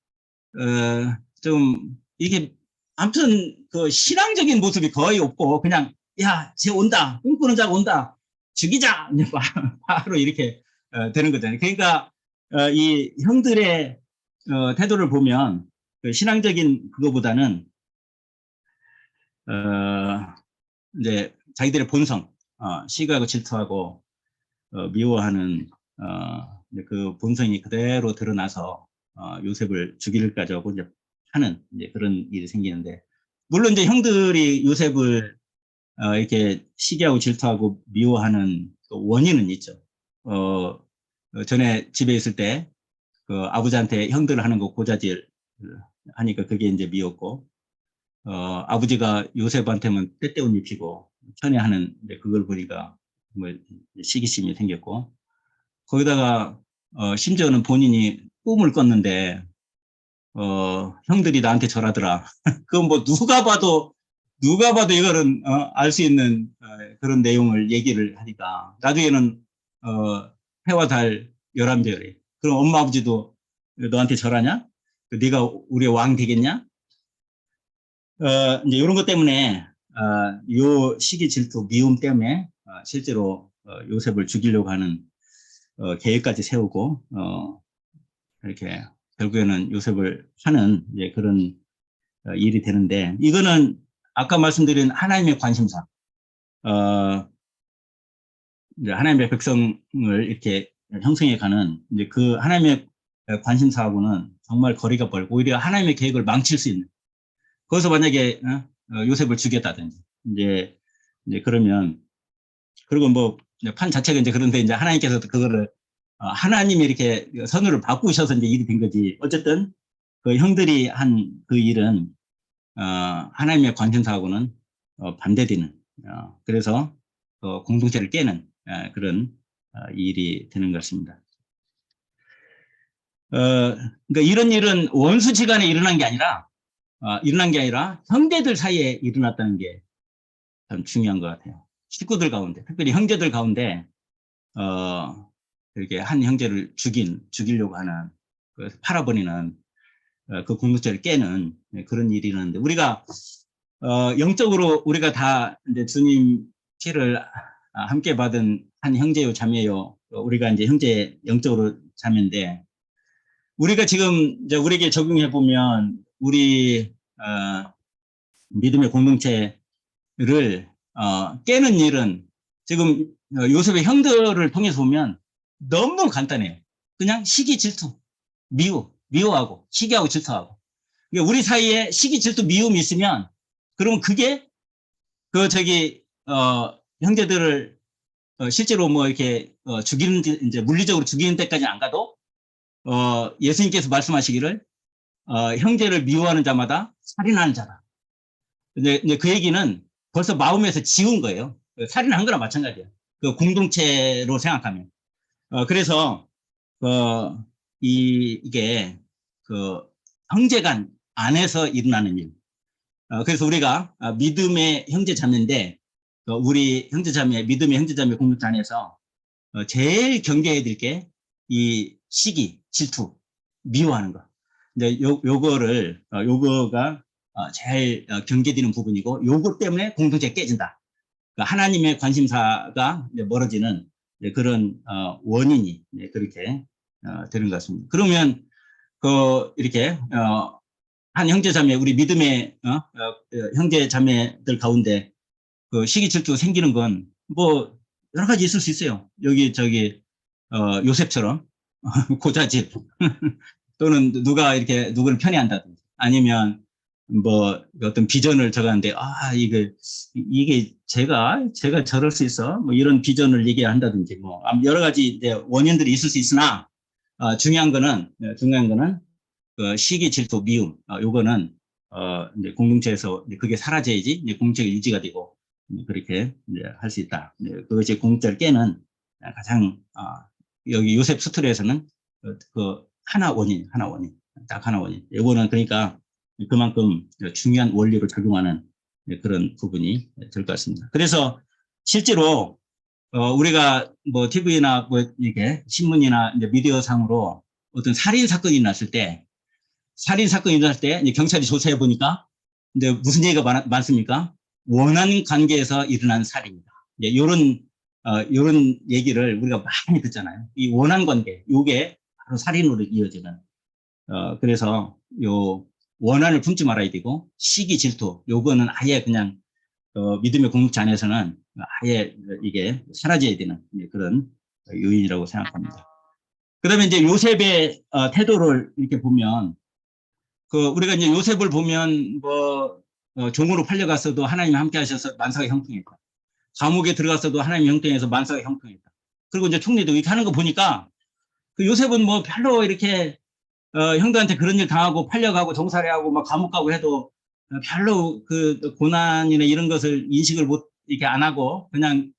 Speaker 5: 좀 이게 아무튼 그 신앙적인 모습이 거의 없고 그냥 야, 쟤 온다, 꿈꾸는 자가 온다, 죽이자 바로 이렇게 되는 거잖아요. 그러니까 이 형들의 태도를 보면 그 신앙적인 그거보다는 이제 자기들의 본성, 시기하고 질투하고 미워하는 그 본성이 그대로 드러나서 요셉을 죽이려까지 하고 이제 하는 이제 그런 일이 생기는데 물론 이제 형들이 요셉을 이렇게 시기하고 질투하고 미워하는 그 원인은 있죠. 전에 집에 있을 때 그 아버지한테 형들 하는 거 고자질 하니까 그게 이제 미웠고 아버지가 요셉한테만 때때운 입히고 편애하는 그걸 보니까 뭐 시기심이 생겼고 거기다가 심지어는 본인이 꿈을 꿨는데 형들이 나한테 절하더라. 그건 뭐 누가 봐도 이거는 알 수 있는 그런 내용을 얘기를 하니까 나중에는 해와 달 11별이 그럼 엄마 아버지도 너한테 절하냐? 네가 우리의 왕 되겠냐? 이제 이런 것 때문에 요 시기 질투 미움 때문에 실제로 요셉을 죽이려고 하는 계획까지 세우고 이렇게 결국에는 요셉을 하는 이제 그런 일이 되는데 이거는 아까 말씀드린 하나님의 관심사 이제 하나님의 백성을 이렇게 형성해가는 이제 그 하나님의 관심사하고는 정말 거리가 멀고 오히려 하나님의 계획을 망칠 수 있는 거기서 만약에 요셉을 죽였다든지 이제 그러면 그리고 뭐 판 자체가 이제 그런데 이제 하나님께서 그거를 하나님이 이렇게 선을 바꾸셔서 이제 일이 된 거지. 어쨌든 그 형들이 한 그 일은 하나님의 관심사하고는 반대되는 그래서 공동체를 깨는 그런 일이 되는 것입니다. 그러니까 이런 일은 원수지간에 일어난 게 아니라 형제들 사이에 일어났다는 게 참 중요한 것 같아요. 식구들 가운데, 특별히 형제들 가운데 이렇게 한 형제를 죽이려고 하는, 팔아버리는 그 공동체를 깨는 그런 일이 있는데, 우리가 영적으로 우리가 다 이제 주님 피를 함께 받은 한 형제요 자매요, 우리가 이제 형제 영적으로 자매인데, 우리가 지금 이제 우리에게 적용해 보면 우리 믿음의 공동체를 깨는 일은 지금 요셉의 형들을 통해서 보면 너무 간단해요. 그냥 시기, 질투, 미워하고 시기하고 질투하고. 그러니까 우리 사이에 시기, 질투, 미움이 있으면 그러면 그게 형제들을 실제로 뭐 이렇게 죽이는, 이제 물리적으로 죽이는 데까지 안 가도 예수님께서 말씀하시기를 형제를 미워하는 자마다 살인하는 자다. 근데 그 얘기는 벌써 마음에서 지운 거예요. 살인한 거랑 마찬가지예요. 그 공동체로 생각하면. 그래서 이게 그 형제간 안에서 일어나는 일. 그래서 우리가 믿음의 형제자매인데, 우리 형제자매, 믿음의 형제자매 공동체 안에서 제일 경계해야 될 게 이 시기, 질투, 미워하는 거. 이제 요거가 제일 경계되는 부분이고, 요거 때문에 공동체가 깨진다. 그러니까 하나님의 관심사가 이제 멀어지는 그런 원인이 그렇게 되는 것 같습니다. 그러면 이렇게 한 형제자매, 우리 믿음의 형제자매들 가운데 그 시기 질투가 생기는 건 뭐 여러 가지 있을 수 있어요. 여기 요셉처럼 고자질 또는 누가 이렇게 누구를 편애한다든지, 아니면 뭐 어떤 비전을 적었는데 이게 제가 저럴 수 있어, 뭐 이런 비전을 얘기한다든지, 뭐 여러 가지 이제 원인들이 있을 수 있으나 중요한 거는 그 시기, 질투, 미움, 요거는 이제 공동체에서 이제 그게 사라져야지 이제 공동체가 유지가 되고 그렇게 이제 할 수 있다. 그것이 공동체를 깨는 가장 여기 요셉 스토리에서는 하나 원인. 이거는 그러니까 그만큼 중요한 원리를 적용하는 그런 부분이 될 것 같습니다. 그래서 실제로 우리가 뭐 TV나 뭐 이렇게 신문이나 이제 미디어 상으로 어떤 살인 사건이 났을 때 이제 경찰이 조사해 보니까 근데 무슨 얘기가 많습니까? 원한 관계에서 일어난 살인이다. 이런 얘기를 우리가 많이 듣잖아요. 이 원한 관계, 요게 바로 살인으로 이어지는. 그래서 요 원한을 품지 말아야 되고, 시기, 질투, 요거는 아예 그냥 믿음의 공동체 안에서는 아예 이게 사라져야 되는 그런 요인이라고 생각합니다. 그다음에 이제 요셉의 태도를 이렇게 보면, 우리가 이제 요셉을 보면 종으로 팔려갔어도 하나님이 함께 하셔서 만사가 형통했다. 감옥에 들어갔어도 하나님이 형통해서 만사가 형통했다. 그리고 이제 총리도 이렇게 하는 거 보니까 그 요셉은 뭐 별로 이렇게 형들한테 그런 일 당하고 팔려가고 종살이하고 막 감옥 가고 해도 별로 그 고난이나 이런 것을 인식을 이렇게 안 하고 그냥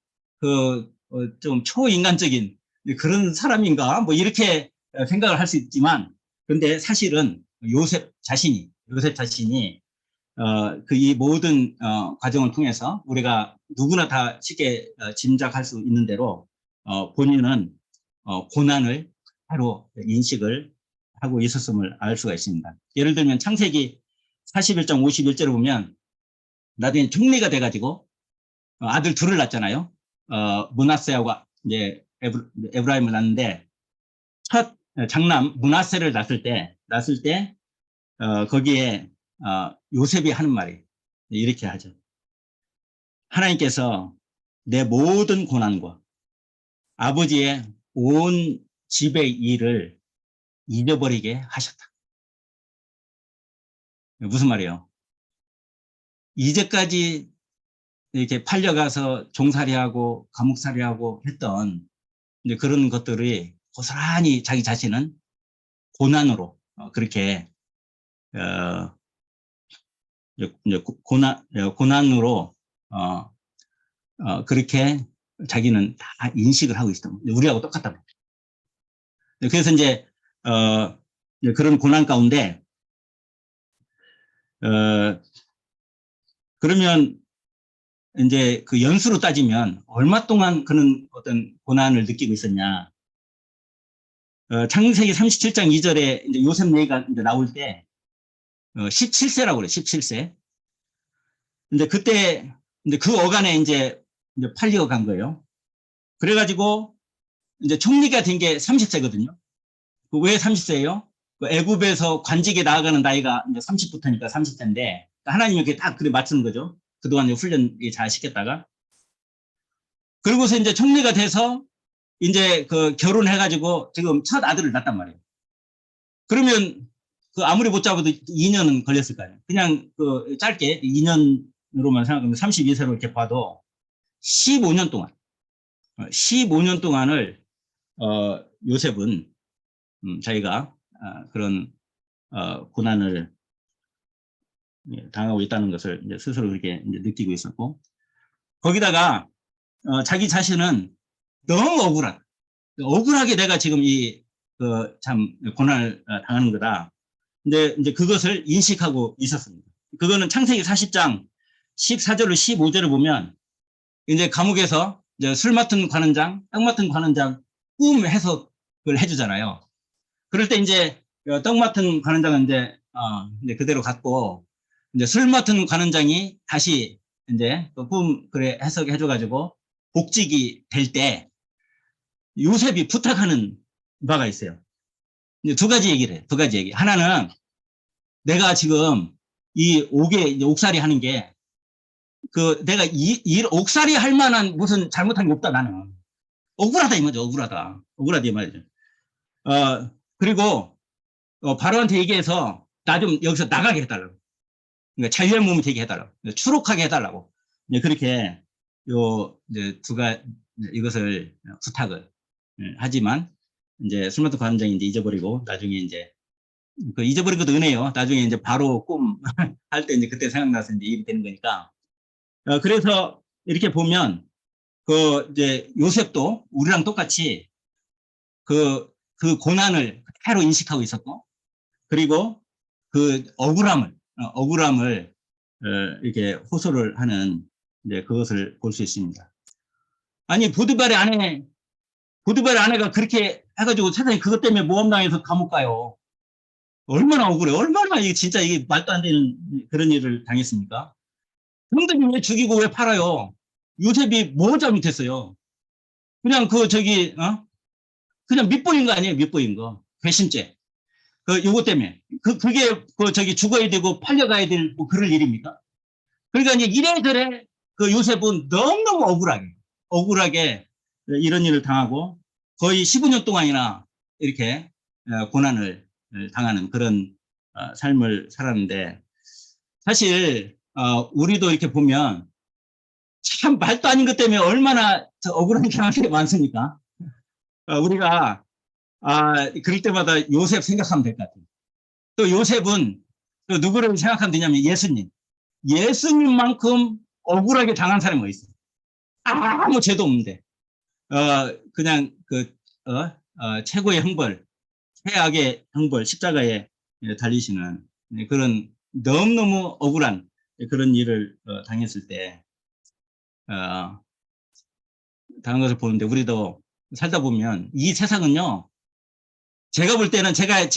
Speaker 5: 좀 초인간적인 그런 사람인가 뭐 이렇게 생각을 할 수 있지만, 근데 사실은 요셉 자신이 이 모든 과정을 통해서 우리가 누구나 다 쉽게 짐작할 수 있는 대로 본인은 고난을 바로 인식을 하고 있었음을 알 수가 있습니다. 예를 들면 창세기 41장 51절을 보면 나중에 총리가 돼가지고 아들 둘을 낳잖아요. 므낫세하고 이제 에브라임을 낳는데, 첫 장남 므낫세를 낳았을 때 거기에 요셉이 하는 말이 이렇게 하죠. 하나님께서 내 모든 고난과 아버지의 온 집의 일을 잊어버리게 하셨다. 무슨 말이에요? 이제까지 이렇게 팔려가서 종살이하고 감옥살이하고 했던 이제 그런 것들이 고스란히 자기 자신은 고난으로 그렇게 고난으로 그렇게 자기는 다 인식을 하고 있었던, 우리하고 똑같다고. 그래서 이제 그런 고난 가운데 그러면 이제 그 연수로 따지면 얼마 동안 그런 어떤 고난을 느끼고 있었냐? 창세기 37장 2절에 이제 요셉 얘기가 이제 나올 때 17세라고 그래, 17세. 근데 그때 이제 그 어간에 이제 팔려 간 거예요. 그래가지고 이제 총리가 된 게 30세거든요. 왜 30세예요? 애굽에서 관직에 나아가는 나이가 이제 30부터니까 30세인데 하나님이 이렇게 딱 그래 맞추는 거죠. 그동안 훈련 잘 시켰다가. 그러고서 이제 총리가 돼서 이제 그 결혼해가지고 지금 첫 아들을 낳았단 말이에요. 그러면 그 아무리 못 잡아도 2년은 걸렸을 거 아니에요. 그냥 그 짧게 2년으로만 생각하면 32세로 이렇게 봐도 15년 동안, 15년 동안을 요셉은 자기가 그런 고난을 당하고 있다는 것을 이제 스스로 그렇게 이제 느끼고 있었고, 거기다가 자기 자신은 너무 억울하게 내가 지금 참 고난을 당하는 거다. 근데 이제 그것을 인식하고 있었습니다. 그거는 창세기 40장 14절로 15절을 보면 이제 감옥에서 이제 술 맡은 관원장, 떡 맡은 관원장 꿈 해석을 해주잖아요. 그럴 때 이제 떡 맡은 관원장은 이제 그대로 갔고, 이제 술 맡은 관원장이 다시 이제 꿈 그래 해석해줘가지고 복직이 될 때 요셉이 부탁하는 바가 있어요. 이제 두 가지 얘기를 해요. 두 가지 얘기. 하나는 내가 지금 이 옥살이 하는 게 내가 옥살이 할 만한 무슨 잘못한 게 없다 나는. 억울하다 이 말이죠. 억울하다 이 말이죠. 그리고 바로한테 얘기해서 나 좀 여기서 나가게 해달라고. 그러니까 자유의 몸이 되게 해달라고. 추록하게 해달라고. 그렇게 이제 이것을 부탁을 하지만 이제 술 맡은 관원장이 이제 잊어버리고 나중에 이제 그 잊어버린 것도 은혜요. 나중에 이제 바로 꿈 할 때 이제 그때 생각나서 이제 일이 되는 거니까. 그래서 이렇게 보면 이제 요셉도 우리랑 똑같이 그 고난을 그대로 인식하고 있었고, 그리고 그 억울함을 이렇게 호소를 하는 이제 그것을 볼 수 있습니다. 아니 보디발의 아내가 그렇게 해가지고 세상에 그것 때문에 모함당해서 감옥 가요. 얼마나 억울해. 얼마나 이게 진짜 이게 말도 안 되는 그런 일을 당했습니까? 형들이 왜 죽이고 왜 팔아요? 요셉이 뭐 잘못했어요? 그냥 그냥 밑보인 거 아니에요? 밑보인 거. 배신죄. 요거 때문에. 그게 죽어야 되고 팔려가야 될 뭐 그럴 일입니까? 그러니까 이제 이래저래 요셉은 너무너무 억울하게 이런 일을 당하고 거의 15년 동안이나 이렇게 고난을 당하는 그런 삶을 살았는데, 사실 우리도 이렇게 보면 참 말도 아닌 것 때문에 얼마나 억울한 경험이 많습니까? 우리가 그럴 때마다 요셉 생각하면 될 것 같아요. 또 요셉은 또 누구를 생각하면 되냐면 예수님만큼 억울하게 당한 사람이 뭐 있어요? 아무 죄도 없는데 그냥 최고의 형벌, 최악의 형벌, 십자가에 달리시는 그런 너무너무 억울한 그런 일을 당했을 때 당한 것을 보는데, 우리도 살다 보면 이 세상은요, 제가 볼 때는 제가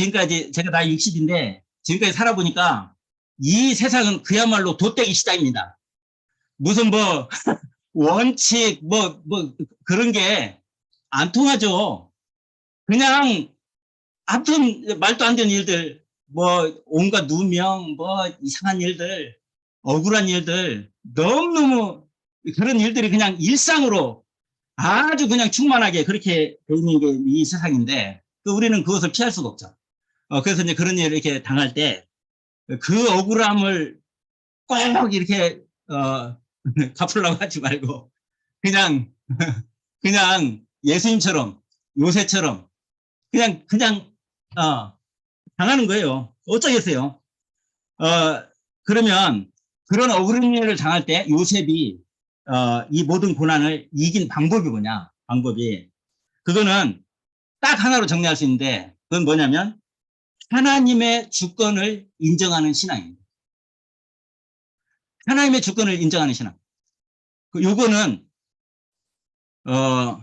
Speaker 5: 나이 60인데 지금까지 살아보니까 이 세상은 그야말로 돛대기 시장입니다. 무슨 원칙 그런 게 안 통하죠. 그냥 아무튼 말도 안 되는 일들, 온갖 누명, 이상한 일들, 억울한 일들, 너무너무 그런 일들이 그냥 일상으로 아주 그냥 충만하게 그렇게 돼 있는 게 이 세상인데, 우리는 그것을 피할 수가 없죠. 그래서 이제 그런 일을 이렇게 당할 때 그 억울함을 꼭 이렇게 갚으려고 하지 말고 그냥 예수님처럼, 요셉처럼 그냥 당하는 거예요. 어쩌겠어요. 그러면 그런 억울한 일을 당할 때 요셉이 이 모든 고난을 이긴 방법이 뭐냐? 그거는 딱 하나로 정리할 수 있는데, 그건 뭐냐면 하나님의 주권을 인정하는 신앙입니다. 하나님의 주권을 인정하는 신앙. 요거는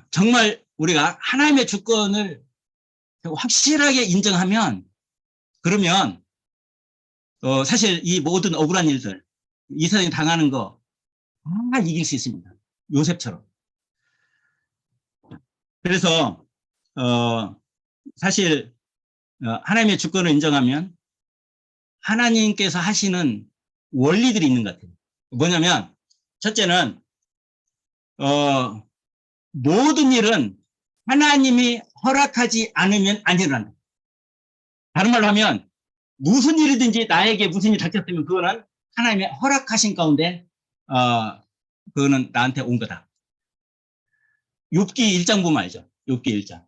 Speaker 5: 정말 우리가 하나님의 주권을 확실하게 인정하면, 그러면 사실 이 모든 억울한 일들, 이 세상에 당하는 거 다 이길 수 있습니다. 요셉처럼. 그래서 사실 하나님의 주권을 인정하면 하나님께서 하시는 원리들이 있는 것 같아요. 뭐냐면 첫째는 모든 일은 하나님이 허락하지 않으면 안 일어난다. 다른 말로 하면 무슨 일이든지 나에게 무슨 일이 닥쳤으면 그거는 하나님의 허락하신 가운데 그거는 나한테 온 거다. 욥기 1장 보면 알죠. 욥기 1장.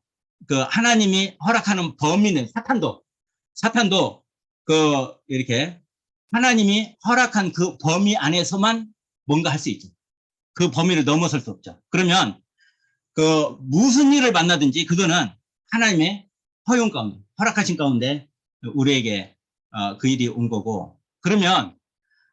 Speaker 5: 그 하나님이 허락하는 범위는 사탄도 그 이렇게 하나님이 허락한 그 범위 안에서만 뭔가 할 수 있죠. 그 범위를 넘어설 수 없죠. 그러면 그 무슨 일을 만나든지 그거는 하나님의 허용 가운데, 허락하신 가운데 우리에게 그 일이 온 거고, 그러면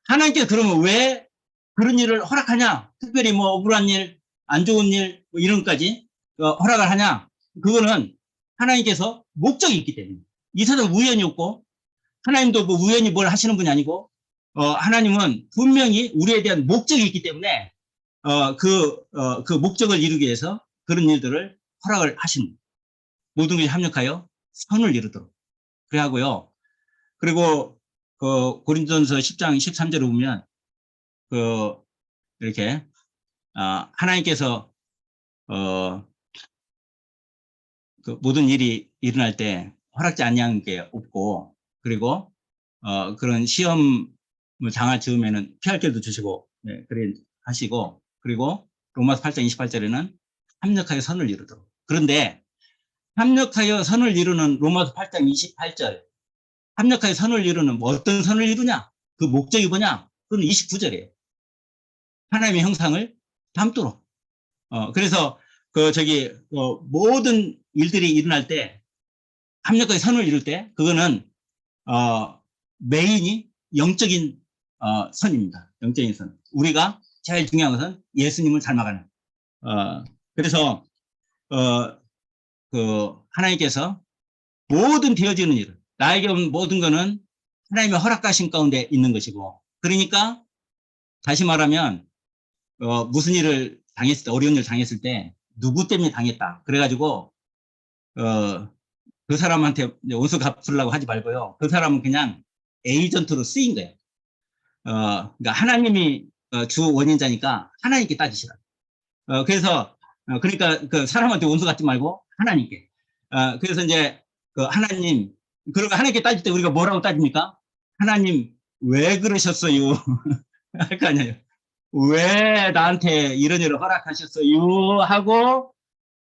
Speaker 5: 하나님께서 그러면 왜 그런 일을 허락하냐? 특별히 뭐 억울한 일, 안 좋은 일, 뭐 이런 것까지 허락을 하냐? 그거는 하나님께서 목적이 있기 때문에. 이 세상 우연이 없고, 하나님도 뭐 우연히 뭘 하시는 분이 아니고, 하나님은 분명히 우리에 대한 목적이 있기 때문에, 그 목적을 이루기 위해서 그런 일들을 허락을 하시는 거예요. 모든 것이 합력하여 선을 이루도록. 그래 하고요. 그리고 그 고린도전서 10장 13절을 보면 이렇게 하나님께서 그 모든 일이 일어날 때 허락지 아니한 게 없고, 그리고 그런 시험을 당할 즈음에는 피할 길도 주시고, 네, 그래 하시고, 그리고 로마서 8장 28절에는 합력하여 선을 이루도록. 그런데 합력하여 선을 이루는 로마서 8장 28절, 합력하여 선을 이루는 뭐 어떤 선을 이루냐? 그 목적이 뭐냐? 그건 29절이에요. 하나님의 형상을 담도록. 그래서 모든 일들이 일어날 때 합력하여 선을 이룰 때 그거는 메인이 영적인 선입니다. 영적인 선. 우리가 제일 중요한 것은 예수님을 닮아가는. 그래서 하나님께서 모든 되어지는 일, 나에게 온 모든 것은 하나님의 허락하신 가운데 있는 것이고, 그러니까 다시 말하면 무슨 일을 당했을 때, 어려운 일을 당했을 때 누구 때문에 당했다. 그래가지고 그 사람한테 원수 갚으려고 하지 말고요. 그 사람은 그냥 에이전트로 쓰인 거예요. 그러니까 하나님이 주 원인자니까 하나님께 따지시라. 그래서 그러니까 그 사람한테 원수 갚지 말고 하나님께. 그래서 이제 그 하나님, 그러면 하나님께 따질 때 우리가 뭐라고 따집니까? 하나님 왜 그러셨어요? 할 거 아니에요. 왜 나한테 이런 일을 허락하셨어요? 하고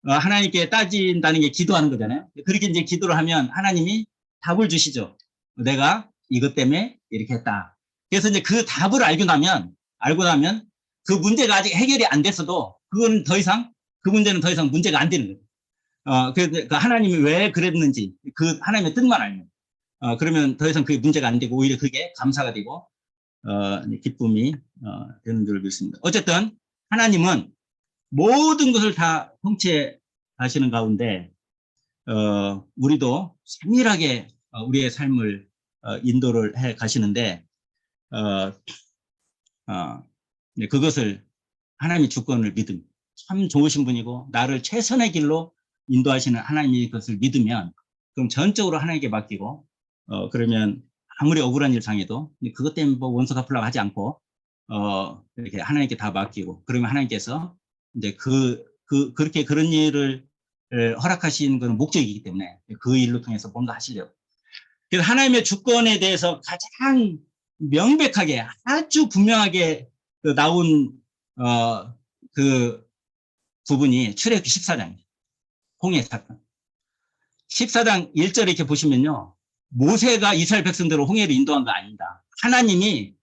Speaker 5: 하나님께 따진다는 게 기도하는 거잖아요. 그렇게 이제 기도를 하면 하나님이 답을 주시죠. 내가 이것 때문에 이렇게 했다. 그래서 이제 그 답을 알고 나면 그 문제가 아직 해결이 안 됐어도 그건 더 이상, 그 문제는 더 이상 문제가 안 되는 거예요. 그래서 하나님이 왜 그랬는지 그 하나님의 뜻만 알면 그러면 더 이상 그게 문제가 안 되고 오히려 그게 감사가 되고 기쁨이 되는 줄 믿습니다. 어쨌든 하나님은 모든 것을 다 통치하시는 가운데 우리도 세밀하게 우리의 삶을 인도를 해 가시는데 그것을 하나님의 주권을 믿음, 참 좋으신 분이고 나를 최선의 길로 인도하시는 하나님의 것을 믿으면 그럼 전적으로 하나님께 맡기고 그러면 아무리 억울한 일 당해도 그것 때문에 뭐 원수 갚으려고 하지 않고 이렇게 하나님께 다 맡기고 그러면 하나님께서 이제 그렇게 그런 일을 허락하신 것은 목적이기 때문에 그 일로 통해서 뭔가 하시려고. 그래서 하나님의 주권에 대해서 가장 명백하게 아주 분명하게 나온 그 부분이 출애굽기 14장입니다. 홍해 사건. 14장 1절에 이렇게 보시면요. 모세가 이스라엘 백성들을 홍해로 인도한 거 아닙니다. 하나님이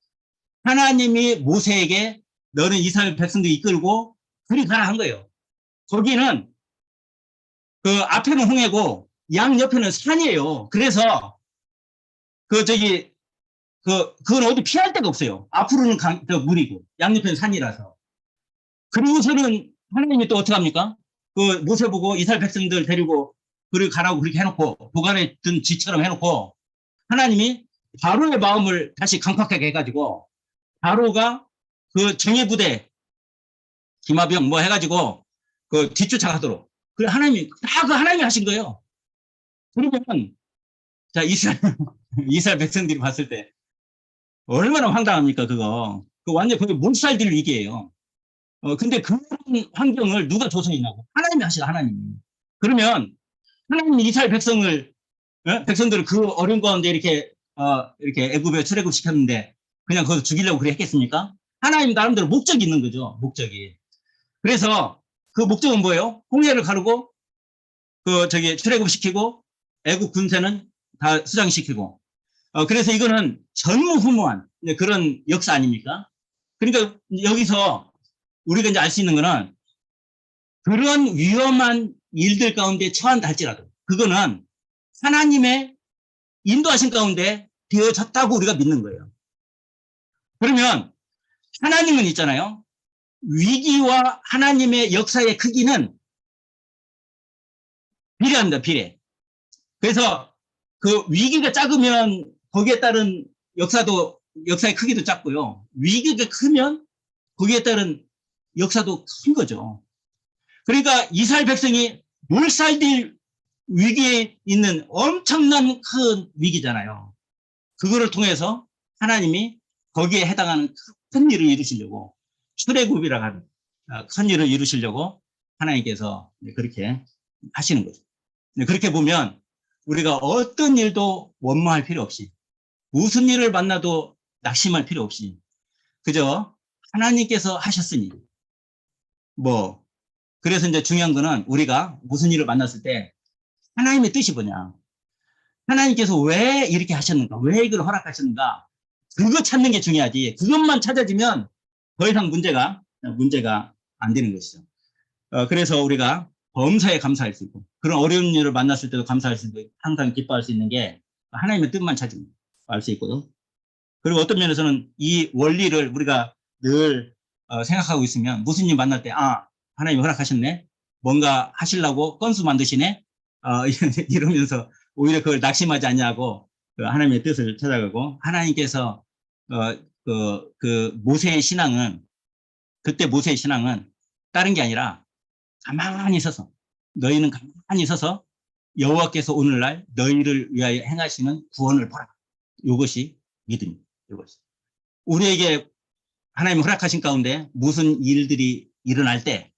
Speaker 5: 모세에게 너는 이스라엘 백성들 이끌고 그리 가라 한 거예요. 거기는 그 앞에는 홍해고 양 옆에는 산이에요. 그래서 그건 어디 피할 데가 없어요. 앞으로는 물이고 양옆에는 산이라서. 그리고서는 하나님이 또 어떻게 합니까? 그 모세 보고 이스라엘 백성들 데리고 그를 가라고 그렇게 해놓고 보관에 든 쥐처럼 해놓고 하나님이 바로의 마음을 다시 강팍하게 해가지고 바로가 그 정예부대 기마병 뭐 해가지고 그 뒤쫓아가도록 그 하나님이 다 그 하나님이 하신 거예요. 그러면 자 이스라엘 백성들이 봤을 때 얼마나 황당합니까 그거. 그 완전 거기 몰살될 위기예요. 근데 그런 환경을 누가 조성했냐고. 하나님이 하시다, 하나님이. 그러면, 하나님이 이스라엘 백성들을 그 어려운 가운데 이렇게 애굽에 출애굽 시켰는데, 그냥 거기서 죽이려고 그래 했겠습니까? 하나님 나름대로 목적이 있는 거죠, 목적이. 그래서 그 목적은 뭐예요? 홍해를 가르고, 출애굽 시키고, 애굽 군세는 다 수장시키고. 그래서 이거는 전무후무한 그런 역사 아닙니까? 그러니까 여기서 우리가 이제 알 수 있는 거는 그런 위험한 일들 가운데 처한다 할지라도 그거는 하나님의 인도하신 가운데 되어졌다고 우리가 믿는 거예요. 그러면 하나님은 있잖아요. 위기와 하나님의 역사의 크기는 비례합니다. 비례. 그래서 그 위기가 작으면 거기에 따른 역사의 크기도 작고요. 위기가 크면 거기에 따른 역사도 큰 거죠. 그러니까 이스라엘 백성이 몰살될 위기에 있는 엄청난 큰 위기잖아요. 그거를 통해서 하나님이 거기에 해당하는 큰 일을 이루시려고 출애굽이라고 하는 큰 일을 이루시려고 하나님께서 그렇게 하시는 거죠. 그렇게 보면 우리가 어떤 일도 원망할 필요 없이 무슨 일을 만나도 낙심할 필요 없이 그저 하나님께서 하셨으니 그래서 이제 중요한 거는 우리가 무슨 일을 만났을 때 하나님의 뜻이 뭐냐. 하나님께서 왜 이렇게 하셨는가? 왜 이걸 허락하셨는가? 그거 찾는 게 중요하지. 그것만 찾아지면 더 이상 문제가 안 되는 것이죠. 그래서 우리가 범사에 감사할 수 있고 그런 어려운 일을 만났을 때도 감사할 수 있고 항상 기뻐할 수 있는 게 하나님의 뜻만 찾으면 알 수 있거든. 그리고 어떤 면에서는 이 원리를 우리가 늘 생각하고 있으면 무슨 일 만날 때 하나님이 허락하셨네. 뭔가 하시려고 건수 만드시네. 이러면서 오히려 그걸 낙심하지 않냐고 하나님의 뜻을 찾아가고 하나님께서 모세의 신앙은 그때 모세의 신앙은 다른 게 아니라 가만히 서서 너희는 가만히 서서 여호와께서 오늘날 너희를 위하여 행하시는 구원을 보라. 이것이 믿음입니다. 이것이. 우리에게 하나님 허락하신 가운데 무슨 일들이 일어날 때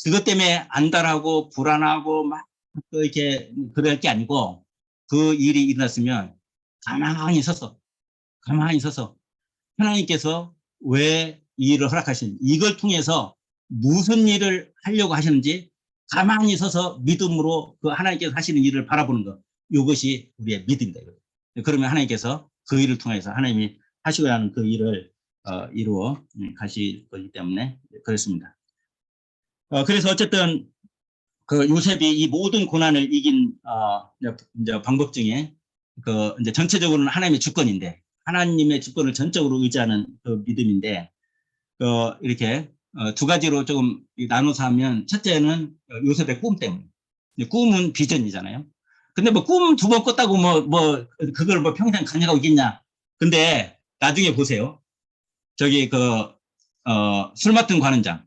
Speaker 5: 그것 때문에 안달하고 불안하고 막 이렇게 그럴 게 아니고 그 일이 일어났으면 가만히 서서 하나님께서 왜 이 일을 허락하시는지 이걸 통해서 무슨 일을 하려고 하시는지 가만히 서서 믿음으로 그 하나님께서 하시는 일을 바라보는 것 이것이 우리의 믿음입니다. 그러면 하나님께서 그 일을 통해서 하나님이 하시고자 하는 그 일을 이루어 가실 거기 때문에 그렇습니다. 그래서 어쨌든 그 요셉이 이 모든 고난을 이긴 이제 방법 중에 이제 전체적으로는 하나님의 주권인데 하나님의 주권을 전적으로 의지하는 그 믿음인데 이렇게 두 가지로 조금 나눠서 하면 첫째는 요셉의 꿈 때문에 꿈은 비전이잖아요. 근데 꿈 두 번 꿨다고 그걸 평생 간직하고 있겠냐? 근데 나중에 보세요. 술 맡은 관원장,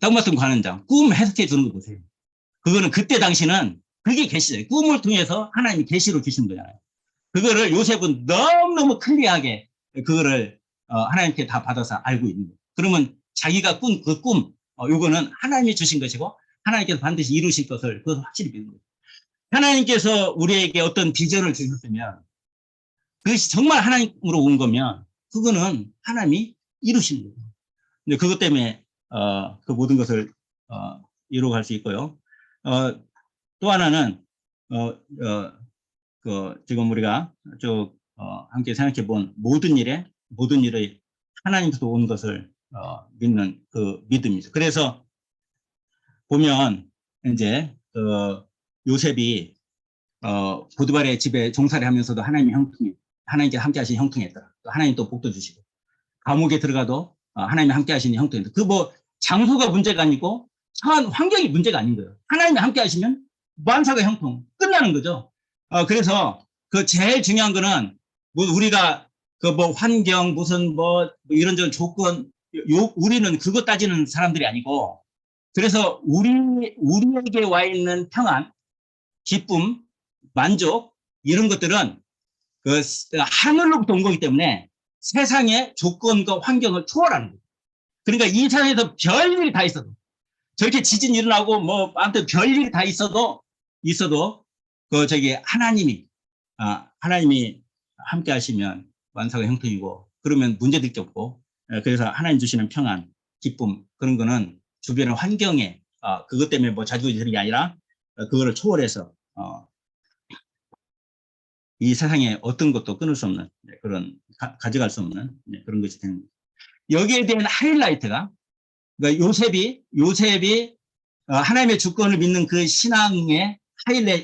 Speaker 5: 떡 맡은 관원장, 꿈 해석해 주는 거 보세요. 그거는 그때 당시는 그게 계시죠. 꿈을 통해서 하나님이 계시로 주시는 거잖아요. 그거를 요셉은 너무너무 클리어하게 그거를 하나님께 다 받아서 알고 있는 거예요. 그러면 자기가 꾼 그 꿈, 요거는 하나님이 주신 것이고 하나님께서 반드시 이루실 것을 그것을 확실히 믿는 거예요. 하나님께서 우리에게 어떤 비전을 주셨으면 그것이 정말 하나님으로 온 거면 그거는 하나님이 이루시는 거예요. 근데 그것 때문에 그 모든 것을 이루어갈 수 있고요. 또 하나는 지금 우리가 쭉 함께 생각해 본 모든 일에 하나님께서 온 것을 믿는 그 믿음이죠. 그래서 보면 이제 요셉이 보디발의 집에 종살이 하면서도 하나님의 형통이 하나님께 함께 하신 형통했더라. 또 하나님 또 복도 주시고 감옥에 들어가도 하나님이 함께 하시는 형통했다. 그 뭐 장소가 문제가 아니고 처한 환경이 문제가 아닌 거예요. 하나님이 함께 하시면 만사가 형통 끝나는 거죠. 그래서 그 제일 중요한 거는 뭐 우리가 그 뭐 환경 무슨 뭐 이런저런 조건 우리는 그거 따지는 사람들이 아니고 그래서 우리에게 와 있는 평안, 기쁨, 만족 이런 것들은 그 하늘로부터 온 거기 때문에 세상의 조건과 환경을 초월하는 거예요. 그러니까 이 세상에서 별일이 다 있어도 저렇게 지진 일어나고 뭐 아무튼 별일이 다 있어도 그 저기 하나님이 함께 하시면 만사가 형통이고 그러면 문제될 게 없고 그래서 하나님 주시는 평안, 기쁨 그런 거는 주변의 환경에 그것 때문에 뭐 자주지는 게 아니라 그거를 초월해서 이 세상에 어떤 것도 끊을 수 없는 그런 가져갈 수 없는 그런 것이 되는 거죠. 여기에 대한 하이라이트가 그러니까 요셉이 하나님의 주권을 믿는 그 신앙의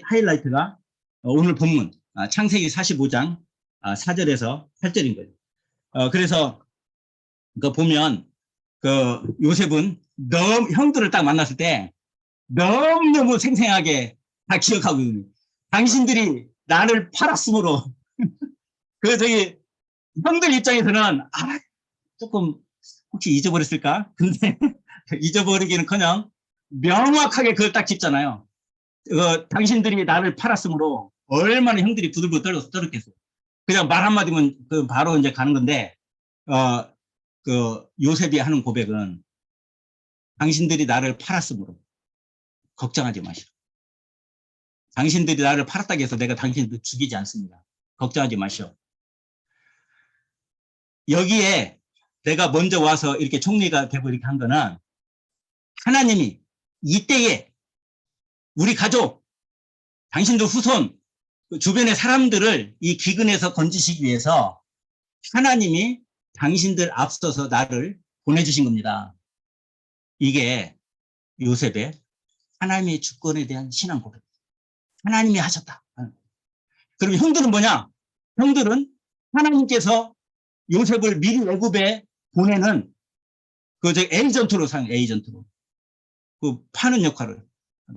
Speaker 5: 하이라이트가 오늘 본문 창세기 45장 4절에서 8절인 거예요. 그래서 그 보면 그 요셉은 형들을 딱 만났을 때 너무너무 생생하게 다 기억하고 있는 당신들이 나를 팔았으므로 그 저기 형들 입장에서는 조금 혹시 잊어버렸을까? 근데 잊어버리기는커녕 명확하게 그걸 딱 짚잖아요. 당신들이 나를 팔았으므로 얼마나 형들이 부들부들 떨었겠어요. 그냥 말 한마디면 그 바로 이제 가는 건데 그 요셉이 하는 고백은 당신들이 나를 팔았으므로 걱정하지 마시오. 당신들이 나를 팔았다고 해서 내가 당신들 죽이지 않습니다. 걱정하지 마시오. 여기에 내가 먼저 와서 이렇게 총리가 되고 이렇게 한 거는 하나님이 이때에 우리 가족, 당신들 후손, 주변의 사람들을 이 기근에서 건지시기 위해서 하나님이 당신들 앞서서 나를 보내주신 겁니다. 이게 요셉의 하나님의 주권에 대한 신앙 고백. 하나님이 하셨다. 그럼 형들은 뭐냐? 형들은 하나님께서 요셉을 미리 애굽에 보내는 그 에이전트로 사용, 에이전트로. 그 파는 역할을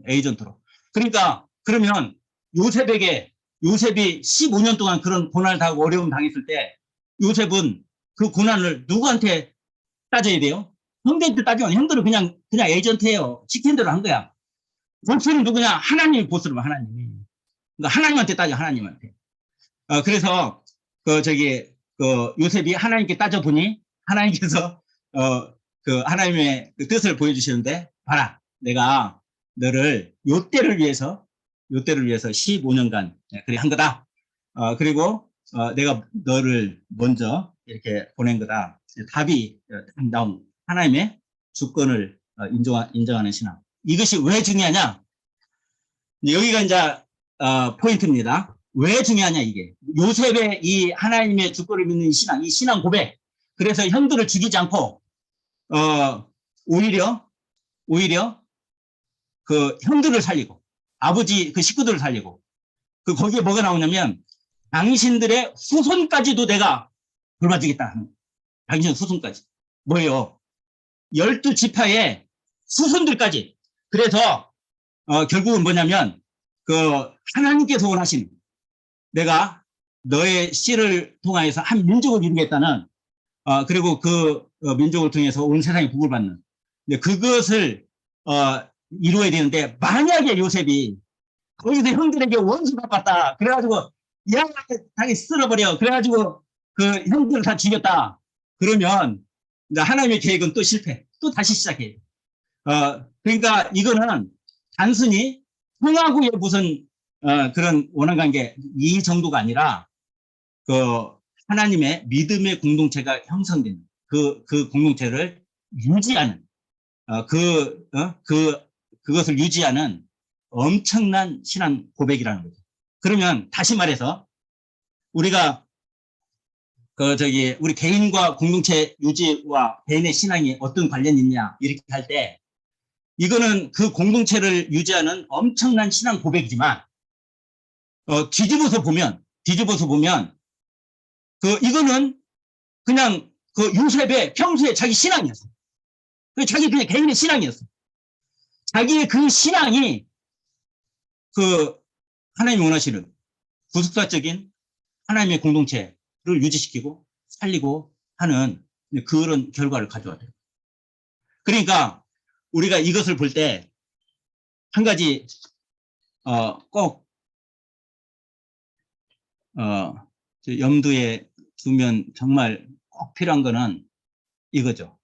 Speaker 5: 에이전트로. 그러니까 그러면 요셉이 15년 동안 그런 고난을 당하고 어려움 당했을 때 요셉은 그 고난을 누구한테 따져야 돼요? 형들한테 따지면 형들은 그냥 에이전트예요. 시킨 대로 한 거야. 보스는 누구냐? 하나님이 보스를 봐, 하나님이. 그러니까 하나님한테 따져, 하나님한테. 그래서 그 요셉이 하나님께 따져보니 하나님께서 그 하나님의 그 뜻을 보여주시는데 봐라, 내가 너를 요때를 위해서 15년간 그래 한 거다. 그리고 내가 너를 먼저 이렇게 보낸 거다. 답이 나온 하나님의 주권을 인정하는 신앙. 이것이 왜 중요하냐? 여기가 이제 포인트입니다. 왜 중요하냐 이게. 요셉의 이 하나님의 주권을 믿는 신앙, 이 신앙 고백. 그래서 형들을 죽이지 않고 오히려 그 형들을 살리고 아버지 그 식구들을 살리고 그 거기에 뭐가 나오냐면 당신들의 후손까지도 내가 돌봐주겠다. 당신 후손까지. 뭐예요? 12지파의 후손들까지. 그래서 결국은 뭐냐면 그 하나님께서 원하신 내가 너의 씨를 통하여서 한 민족을 이루겠다는 그리고 그 민족을 통해서 온 세상에 복을 받는 그것을 이루어야 되는데 만약에 요셉이 거기서 형들에게 원수가 받다 그래가지고 야 당연히 쓸어버려 그래가지고 그 형들을 다 죽였다 그러면 이제 하나님의 계획은 또 실패 또 다시 시작해. 그러니까 이거는 단순히 형하고의 무슨 그런 원한관계 이 정도가 아니라 그 하나님의 믿음의 공동체가 형성된 그 공동체를 유지하는 그것을 유지하는 엄청난 신앙 고백이라는 거죠. 그러면 다시 말해서 우리가 우리 개인과 공동체 유지와 개인의 신앙이 어떤 관련이 있냐 이렇게 할 때 이거는 그 공동체를 유지하는 엄청난 신앙 고백이지만, 뒤집어서 보면, 이거는 그냥 그 요셉의 평소에 자기 신앙이었어. 자기 그냥 개인의 신앙이었어. 자기의 그 신앙이 그 하나님이 원하시는 구속사적인 하나님의 공동체를 유지시키고 살리고 하는 그런 결과를 가져와요. 그러니까 우리가 이것을 볼 때 한 가지 꼭 염두에 두면 정말 꼭 필요한 거는 이거죠.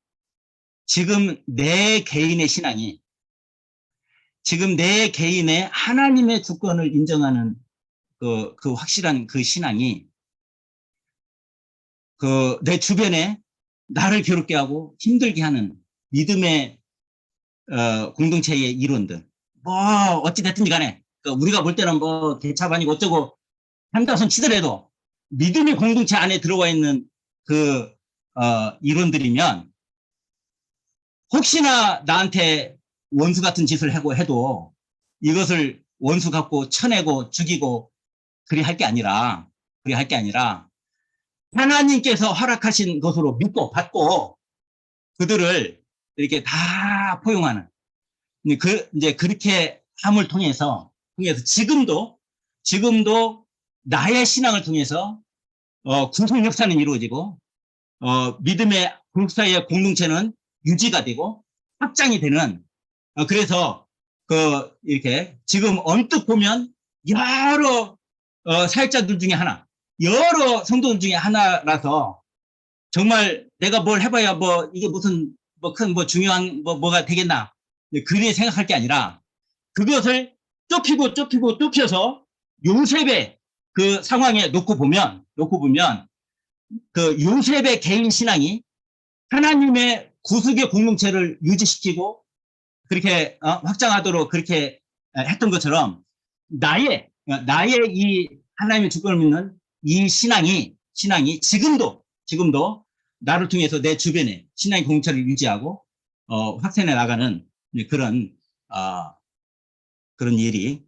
Speaker 5: 지금 내 개인의 신앙이, 지금 내 개인의 하나님의 주권을 인정하는 그 확실한 그 신앙이 내 주변에 나를 괴롭게 하고 힘들게 하는 믿음의 공동체의 이론들, 뭐 어찌됐든지 간에 우리가 볼 때는 뭐 개차반이고 어쩌고 한다손 치더라도 믿음의 공동체 안에 들어와 있는 그 이론들이면 혹시나 나한테 원수 같은 짓을 하고 해도 이것을 원수 갖고 쳐내고 죽이고 그리 할 게 아니라 하나님께서 허락하신 것으로 믿고 받고 그들을 이렇게 다 포용하는, 이제 그렇게 함을 통해서 지금도 나의 신앙을 통해서 구속 역사는 이루어지고 믿음의 국사의 공동체는 유지가 되고 확장이 되는, 그래서 이렇게 지금 언뜻 보면 여러 사역자들 중에 하나, 여러 성도들 중에 하나라서 정말 내가 뭘 해봐야 뭐 이게 무슨 뭐 큰 뭐 중요한 뭐가 되겠나, 그리 생각할 게 아니라 그것을 좁혀서 요셉의 그 상황에 놓고 보면 그 요셉의 개인 신앙이 하나님의 구속의 공동체를 유지시키고 그렇게 확장하도록 그렇게 했던 것처럼 나의 이 하나님의 주권을 믿는 이 신앙이 지금도 나를 통해서 내 주변에 신앙의 공동체를 유지하고 확산해 나가는 그런 일이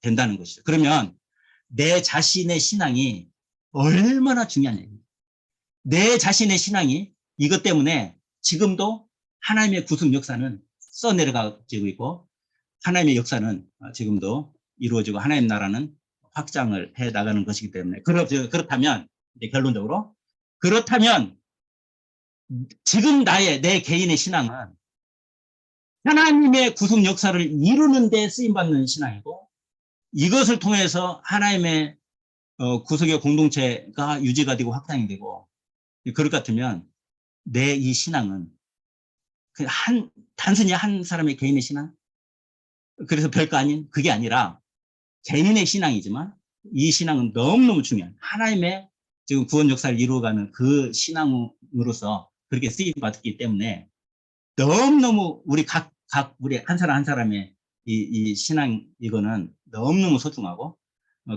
Speaker 5: 된다는 것이죠. 그러면 내 자신의 신앙이 얼마나 중요하냐. 내 자신의 신앙이 이것 때문에 지금도 하나님의 구속 역사는 써내려가지고 있고 하나님의 역사는 지금도 이루어지고 하나님 나라는 확장을 해 나가는 것이기 때문에 그렇다면 이제 결론적으로 그렇다면 지금 내 개인의 신앙은 하나님의 구속 역사를 이루는 데 쓰임받는 신앙이고 이것을 통해서 하나님의 구속의 공동체가 유지가 되고 확장이 되고 그럴 것 같으면 내 이 신앙은 단순히 한 사람의 개인의 신앙, 그래서 별거 아닌 그게 아니라 개인의 신앙이지만 이 신앙은 너무너무 중요한 하나님의 지금 구원 역사를 이루어가는 그 신앙으로서 그렇게 쓰임받았기 때문에 너무너무 우리 우리 한 사람 한 사람의 이 신앙 이거는 너무너무 소중하고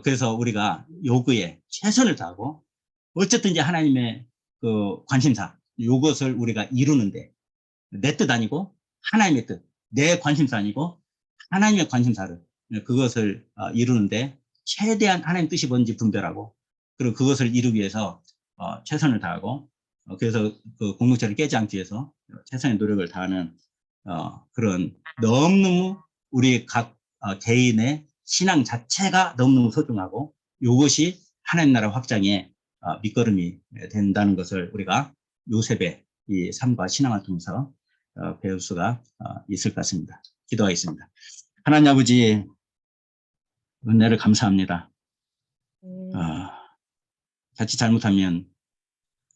Speaker 5: 그래서 우리가 요구에 최선을 다하고 어쨌든 이제 하나님의 그 관심사 요것을 우리가 이루는데 내 뜻 아니고 하나님의 뜻, 내 관심사 아니고 하나님의 관심사를 그것을 이루는데 최대한 하나님 뜻이 뭔지 분별하고 그리고 그것을 이루기 위해서 최선을 다하고 그래서 그 공동체를 깨지 않기 위해서 최선의 노력을 다하는 그런 너무너무 우리 각 개인의 신앙 자체가 너무너무 소중하고 이것이 하나님 나라 확장의 밑거름이 된다는 것을 우리가 요셉의 이 삶과 신앙을 통해서 배울 수가 있을 것 같습니다. 기도하겠습니다. 하나님 아버지 은혜를 감사합니다. 자칫 잘못하면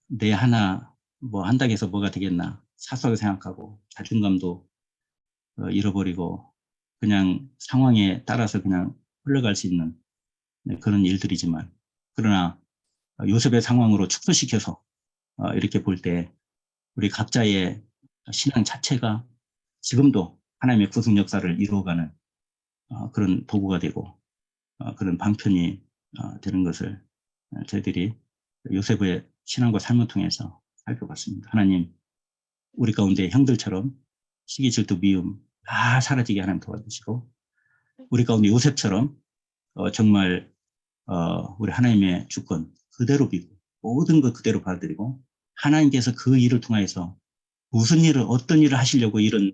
Speaker 5: 내 하나 뭐 한다고 해서 뭐가 되겠나 사소하게 생각하고 자존감도 잃어버리고 그냥 상황에 따라서 그냥 흘러갈 수 있는 그런 일들이지만 그러나 요셉의 상황으로 축소시켜서 이렇게 볼 때 우리 각자의 신앙 자체가 지금도 하나님의 구속 역사를 이루어가는 그런 도구가 되고 그런 방편이 되는 것을 저희들이 요셉의 신앙과 삶을 통해서 살펴봤습니다. 하나님, 우리 가운데 형들처럼 시기, 질투, 미움, 다 사라지게 하나님 도와주시고 우리 가운데 요셉처럼 정말 우리 하나님의 주권 그대로 믿고 모든 것 그대로 받아들이고 하나님께서 그 일을 통해서 무슨 일을 어떤 일을 하시려고 이런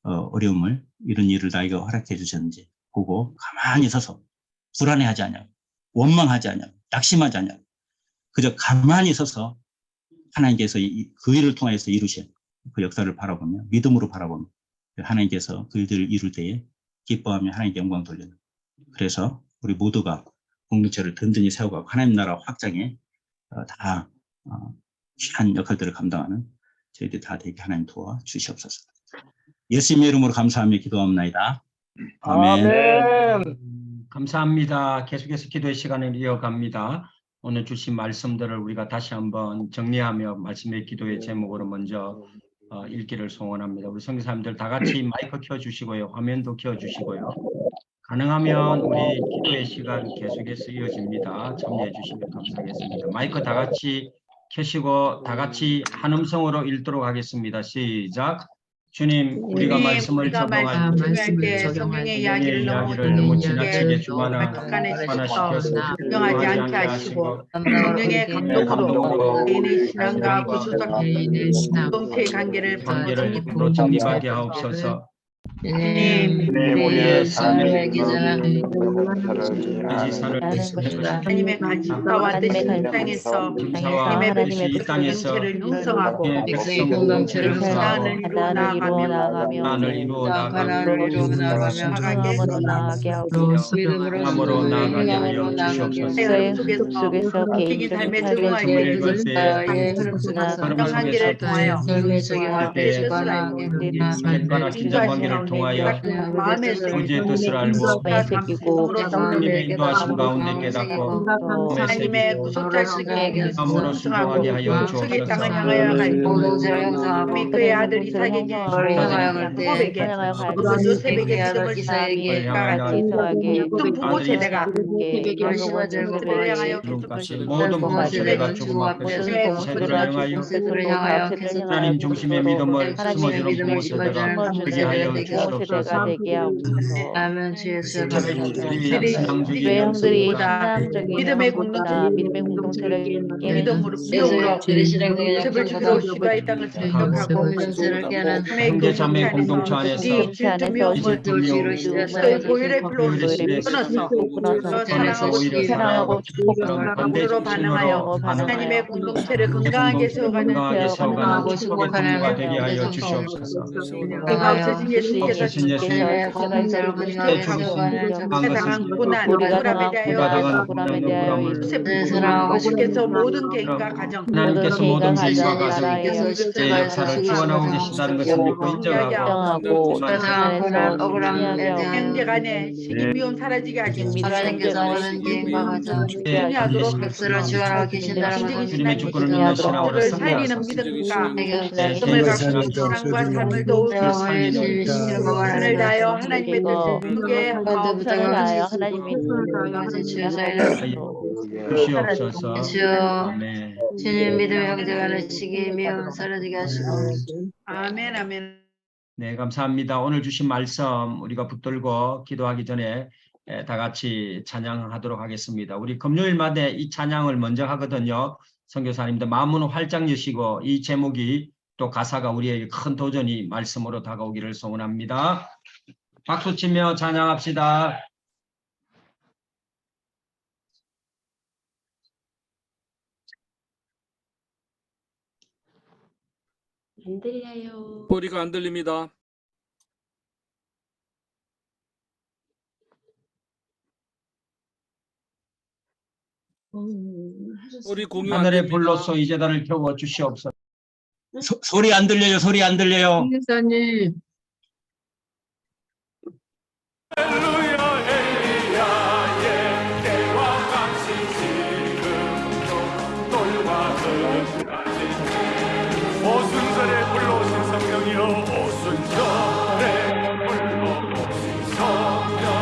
Speaker 5: 어려움을 이런 일을 나에게 허락해 주셨는지 보고 가만히 서서 불안해하지 않냐고 원망하지 않냐고 낙심하지 않냐고 그저 가만히 서서 하나님께서 그 일을 통해서 이루신 그 역사를 바라보며 믿음으로 바라보며 하나님께서 그 일들을 이룰 때에 기뻐하며 하나님께 영광 돌리는 그래서 우리 모두가 공동체를 든든히 세워가고 하나님 나라 확장에 다 귀한 역할들을 감당하는 저희들 다 되게 하나님 도와 주시옵소서. 예수님의 이름으로 감사하며 기도합나이다. 아멘.
Speaker 1: 감사합니다. 계속해서 기도의 시간을 이어갑니다. 오늘 주신 말씀들을 우리가 다시 한번 정리하며 말씀의 기도의 제목으로 먼저 읽기를 소원합니다. 우리 성교사님들 다 같이 마이크 켜주시고요. 화면도 켜주시고요. 가능하면 우리 기도의 시간 계속해서 이어집니다. 참여해 주시면 감사하겠습니다. 마이크 다 같이 켜시고 다 같이 한 음성으로 읽도록 하겠습니다. 시작. 주님, 우리가 말씀을 적용할
Speaker 7: 말씀을
Speaker 1: 때
Speaker 7: 적용할
Speaker 1: 성경의 이야기를 너무 지나치게 주관화시켜서
Speaker 7: 적용하지 않게 하시고 성령의 감동으로 개인의 신앙과 구조적 공동체의 관계를
Speaker 1: 바로 정립하게 하옵소서.
Speaker 7: 주님,
Speaker 1: 우리의
Speaker 7: 삶을 개선하는
Speaker 1: 지사를
Speaker 7: 하나님의 간섭자와 되신 이 땅에서 하나님의
Speaker 1: 하나님의
Speaker 7: 공동체를 형성하고
Speaker 1: 백성
Speaker 7: 공동체를
Speaker 1: 형성하는
Speaker 7: 하나를 이루어 나가며
Speaker 1: 하나를 이루어
Speaker 7: 하나를 이루어 나가게 하옵소서.
Speaker 1: 믿음으로 나아가게 하여 주시옵소서.
Speaker 7: 사역 속에서 개인적인 삶에 적용할 때 정한 길을 통하여
Speaker 1: 객관화 긴장 관계를 통하여
Speaker 7: 마음의
Speaker 1: 구주의 뜻을 알고 하나님의 인도하심 가운데 깨닫고
Speaker 7: 하나님의 구속할 수 있게
Speaker 1: 마음으로 순종하게 하여
Speaker 7: 주의 땅을
Speaker 1: 주옵소서.
Speaker 7: 향하여 갈 그의 아들 이삭에게 야곱에게 요셉에게 믿음을 주시니까 모든 부모 세대가 그들을 향하여
Speaker 1: 지금까지 모든 부모 세대가 죽음 앞에서 세대를 향하여 하나님 중심의 믿음을 심어주는 부모 세대가 되게 하여 주시옵소서.
Speaker 7: 아멘. 주 예수의
Speaker 1: 신앙적인
Speaker 2: 형들이 신앙적인
Speaker 7: 믿음의
Speaker 2: 공동체를
Speaker 7: 믿음으로 요셉을 죽이러 시바 이 땅을 공격하고
Speaker 1: 형제 자매 공동체 안에서
Speaker 7: 그 보혈의 피로 끊어서 사랑하고 축복으로 반응하여 하나님의 공동체를 건강하게 세워가는
Speaker 1: 축복가 되게 하여 주시옵소서.
Speaker 7: 그가 없어진 예수님께서
Speaker 1: 예수님의
Speaker 7: 당한 고난, 억울함에 대하여 예수께서 모든 개인과 가정
Speaker 1: 하나님께서 모든 개인과 가정의 역사를 주관하고 계신다는 것을 믿고 인정하고
Speaker 7: 형제 간의 시기미움 사라지게 하시고 승리하도록
Speaker 8: 백서를 주관하고 계신다는
Speaker 1: 주님의 주권을 믿는 신앙으로
Speaker 7: 살리는 믿음과 믿음을 갖고 신앙과 삶을 더욱 하늘 다하여 하나님의 뜻을 이루게 하옵소서.
Speaker 1: 주시옵소서. 아멘.
Speaker 8: 주님 믿음의 형제간의 시기미움 사라지게 하시고
Speaker 7: 아멘. 아멘.
Speaker 1: 네, 감사합니다. 오늘 주신 말씀 우리가 붙들고 기도하기 전에 다 같이 찬양하도록 하겠습니다. 우리 금요일마다 이 찬양을 먼저 하거든요. 선교사님들 마음은 활짝 여시고 이 제목이 또 가사가 우리에게 큰 도전이 말씀으로 다가오기를 소원합니다. 박수 치며 찬양합시다.
Speaker 2: 안 들려요.
Speaker 6: 소리가 안 들립니다. 소리 공유 안
Speaker 1: 하늘의
Speaker 6: 됩니다.
Speaker 1: 불로서 이 제단을 켜워 주시옵소서.
Speaker 5: 소리 안 들려요. 소리 안 들려요.
Speaker 7: 목사님.
Speaker 9: 오순절에 불러오신 성령이여 오순절에 불러오신 성령이여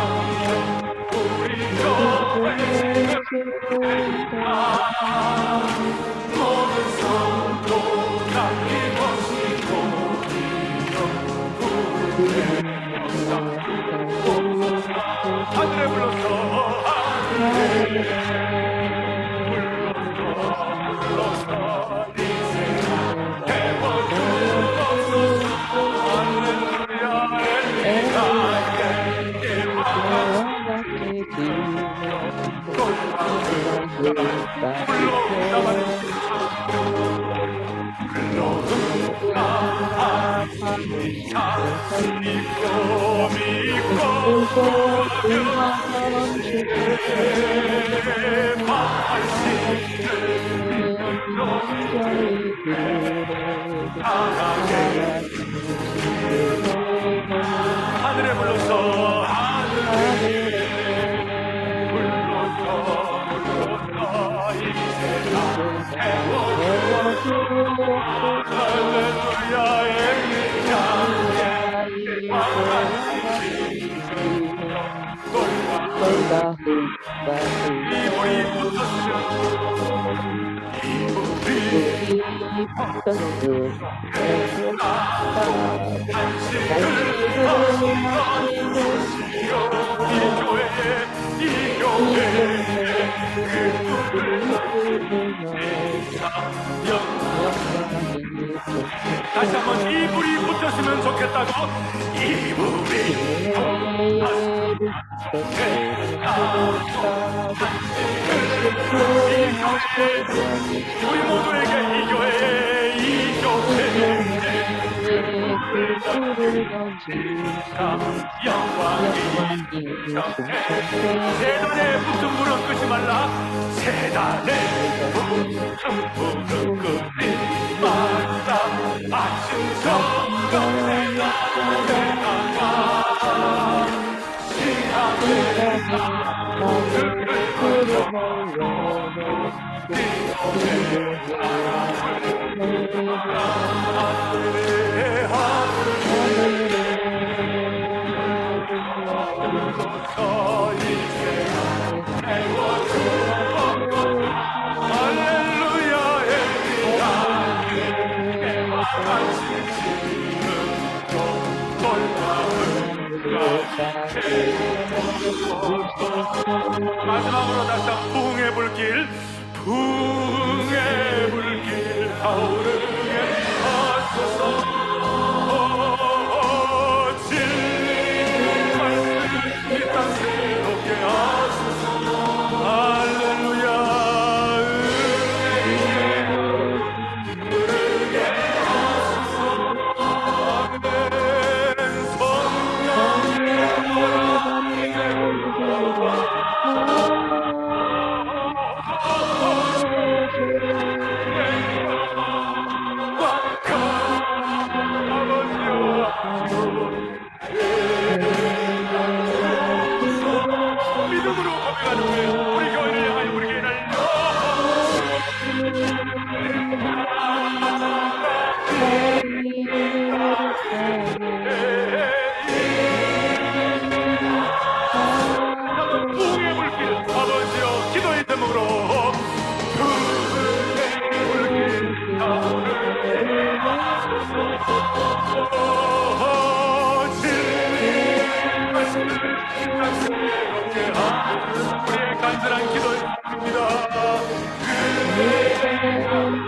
Speaker 9: 우리 모든 성도 남김없이 모이여 하늘에 불러서 하늘에 불러서 이 세상 세워주고 할렐루야의 다시 한번 이불이 붙었으면 좋겠다고. 이불이 우리 모두에게 이 교회 영광이 세단에 붙은 불은 끄지 말라. 세단에 붙은 불은 끄지 말라. 아침 저녁 마지막으로 다시 한번 부흥의 불길, 부흥의 불길 타오르게 하소서. 진리 말씀 이 땅 새롭게 하소서. 할렐루야. 부르게 하소서. 아멘. 성령의 믿음으로 고백하는 거예요. 우리 교회를 향하여 우리 교회를 부흥의 불길 아버지여 기도의 제목으로 우리의 간절한 기도입니다. 성령의 바람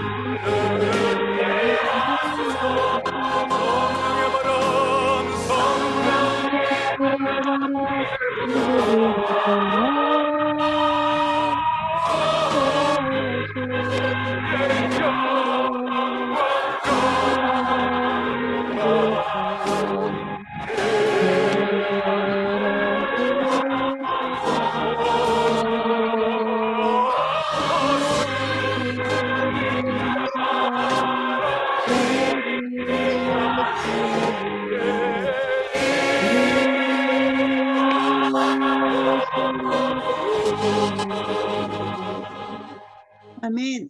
Speaker 10: 아멘.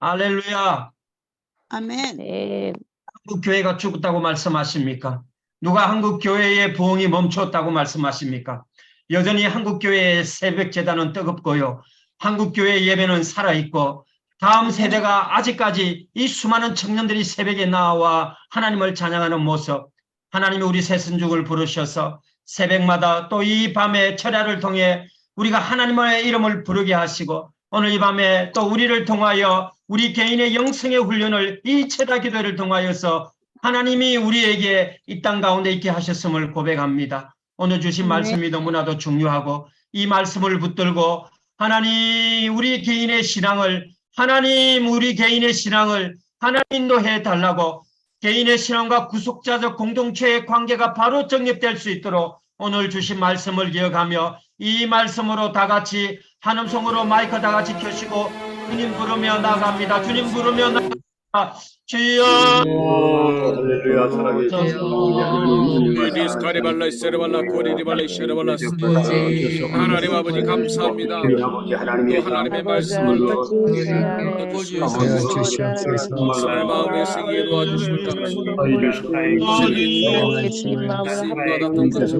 Speaker 1: 할렐루야.
Speaker 10: 아멘.
Speaker 7: 네.
Speaker 1: 한국 교회가 죽었다고 말씀하십니까? 누가 한국 교회의 부흥이 멈췄다고 말씀하십니까? 여전히 한국 교회의 새벽 제단은 뜨겁고요. 한국 교회 예배는 살아있고 다음 세대가 아직까지 이 수많은 청년들이 새벽에 나와 하나님을 찬양하는 모습, 하나님이 우리 새선죽을 부르셔서 새벽마다 또 이 밤에 철야를 통해 우리가 하나님의 이름을 부르게 하시고 오늘 이 밤에 또 우리를 통하여 우리 개인의 영성의 훈련을 이 최다 기도를 통하여서 하나님이 우리에게 이 땅 가운데 있게 하셨음을 고백합니다. 오늘 주신 말씀이 너무나도 중요하고 이 말씀을 붙들고 하나님 우리 개인의 신앙을 하나님 인도해 달라고 개인의 신앙과 구속자적 공동체의 관계가 바로 정립될 수 있도록 오늘 주신 말씀을 기억하며 이 말씀으로 다 같이 한 음성으로 마이크 다 같이 켜시고 주님 부르며 나갑니다. 주님 부르며 나갑니다. 주여
Speaker 9: 할렐루야
Speaker 6: 이디스 카리발라 세르발라 코리리발라 쉐르발라스 하나님 아버지 감사합니다. 또 하나님의 말씀을 주님의 마음에 새기게 도와주심을 감사합니다. 받았던 것을